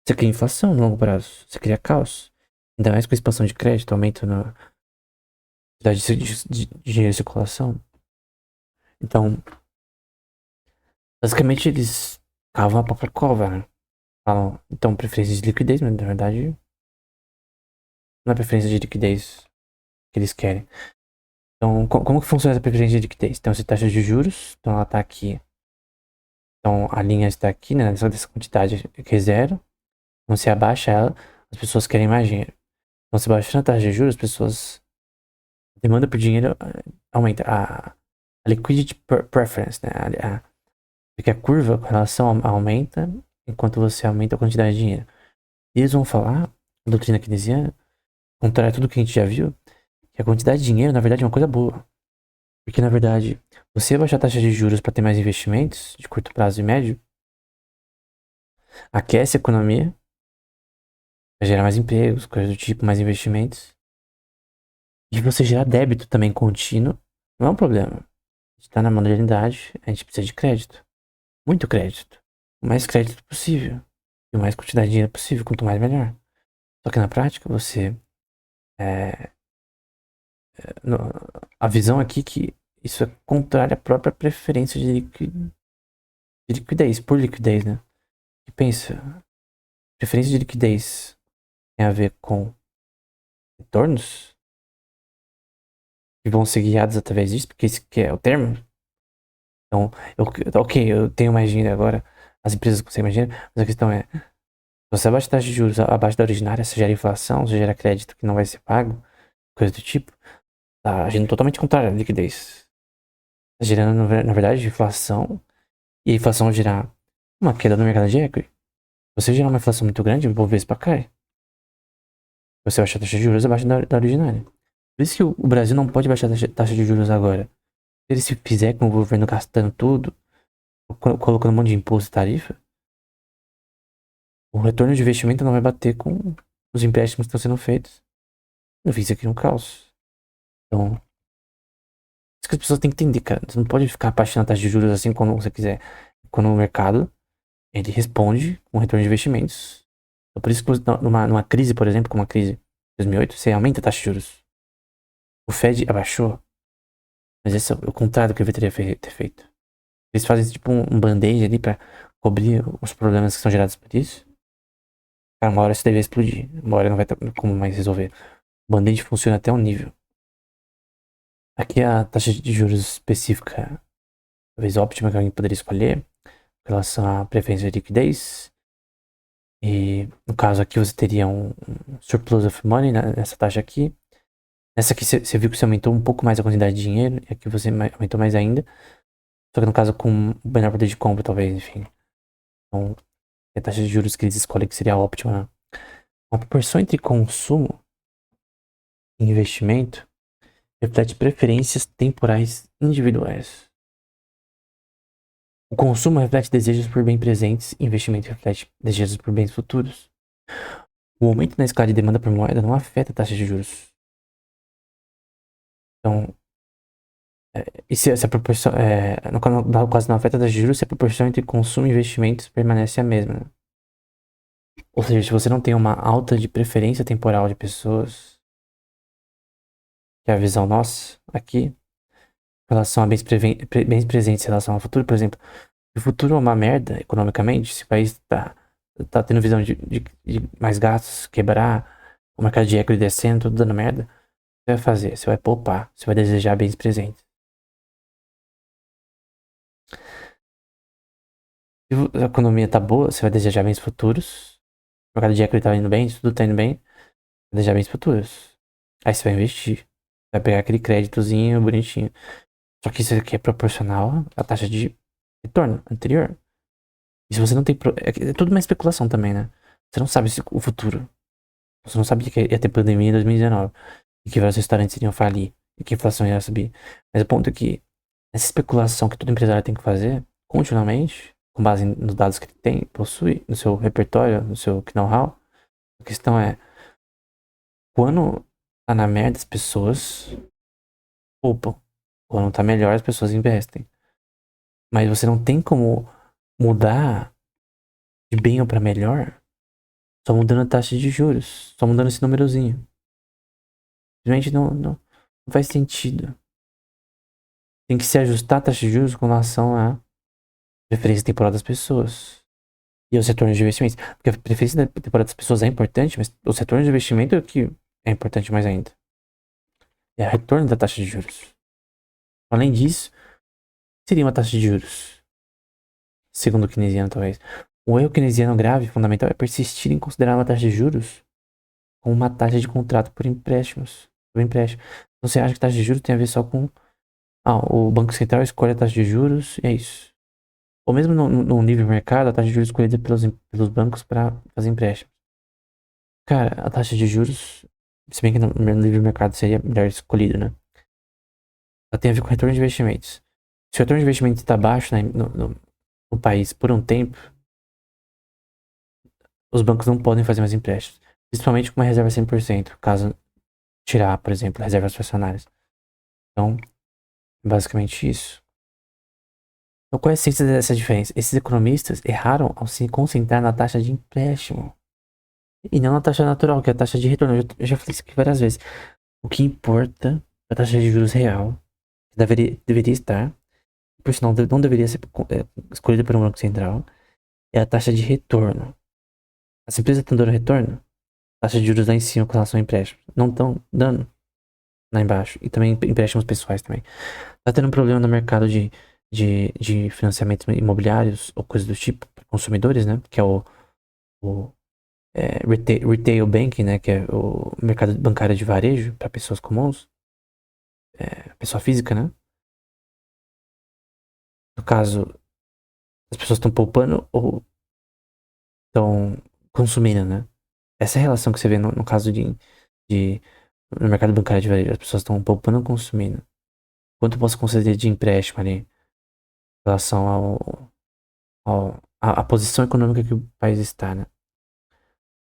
você cria inflação no longo prazo, você cria caos. Ainda mais com a expansão de crédito, aumento na quantidade de dinheiro em circulação. Então, basicamente eles cavam a própria cova, né? Falam, então, preferência de liquidez, mas na verdade não é preferência de liquidez que eles querem. Então, como que funciona essa preferência de liquidez? Então, essa taxa de juros, então ela tá aqui. Então, a linha está aqui, né? Dessa quantidade que é zero. Então, se abaixa ela, as pessoas querem mais dinheiro. Então, se baixa a taxa de juros, as pessoas... A demanda por dinheiro aumenta. A liquidity preference, né? Porque a curva com relação aumenta enquanto você aumenta a quantidade de dinheiro. E eles vão falar, a doutrina keynesiana, contrário a tudo que a gente já viu, que a quantidade de dinheiro, na verdade, é uma coisa boa. Porque, na verdade, você baixar a taxa de juros para ter mais investimentos, de curto prazo e médio, aquece a economia, vai gerar mais empregos, coisas do tipo, mais investimentos. E você gerar débito também contínuo, não é um problema. A gente tá na modernidade, a gente precisa de crédito. Muito crédito. O mais crédito possível. E o mais quantidade de dinheiro possível, quanto mais melhor. Só que na prática, você... É, a visão aqui é que isso é contrário à própria preferência de liquidez, por liquidez, né? E pensa, preferência de liquidez tem a ver com retornos que vão ser guiados através disso, porque esse que é o termo. Então, ok, eu tenho mais dinheiro agora, as empresas conseguem mais dinheiro, mas a questão é, Se você abaixa a taxa de juros abaixo da originária, você gera inflação, você gera crédito que não vai ser pago, coisa do tipo. Tá agindo totalmente contrário à liquidez. Tá gerando, na verdade, inflação. E a inflação gerar uma queda no mercado de equity. Se você gerar uma inflação muito grande, o Bovespa cai. Você baixa a taxa de juros abaixo da originária. Por isso que o Brasil não pode baixar a taxa de juros agora. Se ele se fizer com o governo gastando tudo, colocando um monte de imposto e tarifa, o retorno de investimento não vai bater com os empréstimos que estão sendo feitos. Eu fiz aqui um caos. Então, isso que as pessoas têm que entender, cara. Você não pode ficar apaixonado na taxa de juros assim quando você quiser. Quando o mercado, ele responde com retorno de investimentos. Então, por isso que numa crise, por exemplo, como a crise de 2008, você aumenta a taxa de juros. O Fed abaixou. Mas esse é o contrário do que ele deveria ter feito. Eles fazem tipo um band-aid ali pra cobrir os problemas que são gerados por isso. Cara, uma hora isso deve explodir. Uma hora não vai ter como mais resolver. O band-aid funciona até um nível. Aqui a taxa de juros específica, talvez óptima que alguém poderia escolher, em relação à preferência de liquidez. E no caso aqui você teria um surplus of money nessa taxa aqui. Nessa aqui você viu que você aumentou um pouco mais a quantidade de dinheiro, e aqui você aumentou mais ainda. Só que no caso com menor poder de compra, talvez, enfim. Então, a taxa de juros que eles escolhem que seria a óptima. Uma proporção entre consumo e investimento reflete preferências temporais individuais. O consumo reflete desejos por bens presentes, e investimento reflete desejos por bens futuros. O aumento na escala de demanda por moeda não afeta a taxa de juros. Então, e se a proporção, no caso não afeta a taxa de juros, se a proporção entre consumo e investimentos permanece a mesma, né? Ou seja, se você não tem uma alta de preferência temporal de pessoas, que é a visão nossa aqui, em relação a bens presentes em relação ao futuro, por exemplo, se o futuro é uma merda economicamente, se o país tá tendo visão de mais gastos, quebrar, o mercado de equity descendo, tudo dando merda, o que você vai fazer? Você vai poupar, você vai desejar bens presentes. Se a economia tá boa, você vai desejar bens futuros. O mercado de equity tá indo bem, tudo tá indo bem, vai desejar bens futuros. Aí você vai investir. Vai pegar aquele créditozinho bonitinho. Só que isso aqui é proporcional à taxa de retorno anterior. E se você não tem. É tudo uma especulação também, né? Você não sabe o futuro. Você não sabia que ia ter pandemia em 2019. E que vários restaurantes iriam falir. E que a inflação ia subir. Mas o ponto é que essa especulação que todo empresário tem que fazer continuamente, com base nos dados que ele tem, possui, no seu repertório, no seu know-how, a questão é: quando tá na merda, as pessoas poupam. Quando tá melhor, as pessoas investem. Mas você não tem como mudar de bem ou pra melhor só mudando a taxa de juros, só mudando esse númerozinho. Simplesmente não faz sentido. Tem que se ajustar a taxa de juros com relação à preferência temporal das pessoas e aos retornos de investimentos. Porque a preferência temporal das pessoas é importante, mas os retornos de investimento é o que é importante mais ainda. É o retorno da taxa de juros. Além disso, seria uma taxa de juros, segundo o keynesiano talvez. O erro keynesiano grave e fundamental é persistir em considerar uma taxa de juros como uma taxa de contrato por empréstimos. Por empréstimo. Então você acha que taxa de juros tem a ver só com o Banco Central escolhe a taxa de juros e é isso. Ou mesmo no livre mercado, a taxa de juros escolhida pelos bancos para fazer empréstimos. Cara, a taxa de juros, se bem que no livre mercado seria melhor escolhido, né? Ela tem a ver com retorno de investimentos. Se o retorno de investimentos está baixo, né, no país por um tempo, os bancos não podem fazer mais empréstimos. Principalmente com uma reserva 100%, caso tirar, por exemplo, reservas fracionárias. Então, basicamente isso. Então, qual é a essência dessa diferença? Esses economistas erraram ao se concentrar na taxa de empréstimo e não na taxa natural, que é a taxa de retorno. Eu já falei isso aqui várias vezes. O que importa é a taxa de juros real, que deveria estar, por sinal, não deveria ser escolhida por um banco central, é a taxa de retorno. As empresas estão dando retorno, a taxa de juros lá em cima com relação ao empréstimo. Não estão dando lá embaixo. E também empréstimos pessoais também. Tá tendo um problema no mercado de financiamentos imobiliários ou coisas do tipo, para consumidores, né? Que é o retail banking, né, que é o mercado bancário de varejo para pessoas comuns, pessoa física, né? No caso, as pessoas estão poupando ou estão consumindo, né? Essa é a relação que você vê no caso de no mercado bancário de varejo. As pessoas estão poupando ou consumindo. Quanto eu posso conceder de empréstimo ali em relação à posição econômica que o país está, né?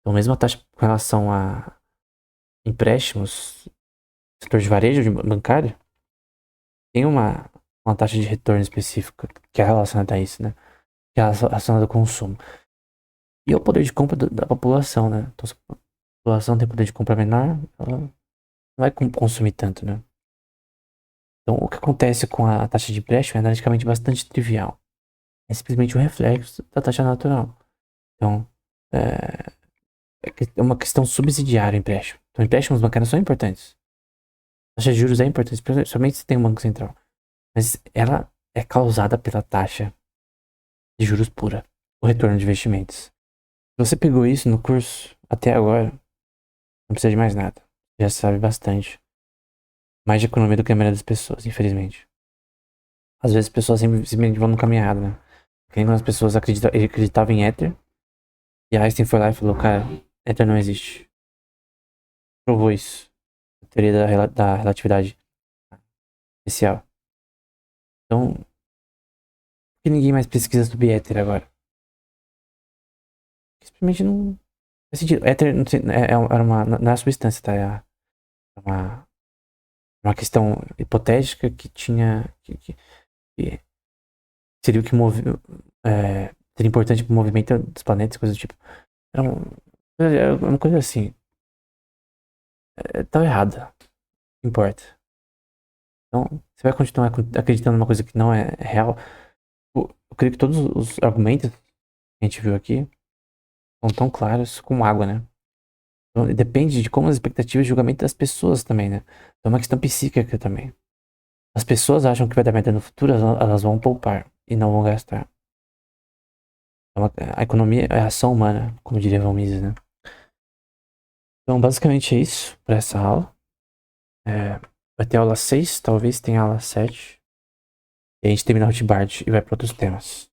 Então, mesmo a taxa com relação a empréstimos, setor de varejo de bancário, tem uma taxa de retorno específica que é relacionada a isso, né? Que é relacionada ao consumo. E ao poder de compra da população, né? Então, se a população tem poder de compra menor, ela não vai consumir tanto, né? Então, o que acontece com a taxa de empréstimo é analiticamente bastante trivial. É simplesmente um reflexo da taxa natural. Então, é, é uma questão subsidiária o empréstimo. Então, empréstimos bancários são importantes. A taxa de juros é importante, principalmente se tem um banco central. Mas ela é causada pela taxa de juros pura, o retorno de investimentos. Se você pegou isso no curso até agora, não precisa de mais nada. Já sabe bastante. Mais de economia do que a maioria das pessoas, infelizmente. Às vezes as pessoas simplesmente vão no caminho errado, né? Que nem quando as pessoas acreditavam em Ether, e Einstein foi lá e falou, cara, Ether não existe. Provou isso. A teoria da relatividade especial. Então, por que ninguém mais pesquisa sobre Ether agora? Simplesmente não faz sentido. Éter era não é a substância, tá? Uma questão hipotética que tinha. Que seria o que seria importante pro movimento dos planetas, coisas do tipo. Era uma coisa assim. Tava errada. Não importa. Então, você vai continuar acreditando numa coisa que não é real. Eu creio que todos os argumentos que a gente viu aqui são tão claros como água, né? Então, depende de como as expectativas de julgamento das pessoas também, né? Então, é uma questão psíquica também. As pessoas acham que vai dar merda no futuro, elas vão poupar e não vão gastar. A economia é a ação humana, como diria Van Mises, né? Então, basicamente é isso para essa aula. Vai ter aula 6, talvez tenha aula 7. E a gente termina o Hotbart e vai para outros temas.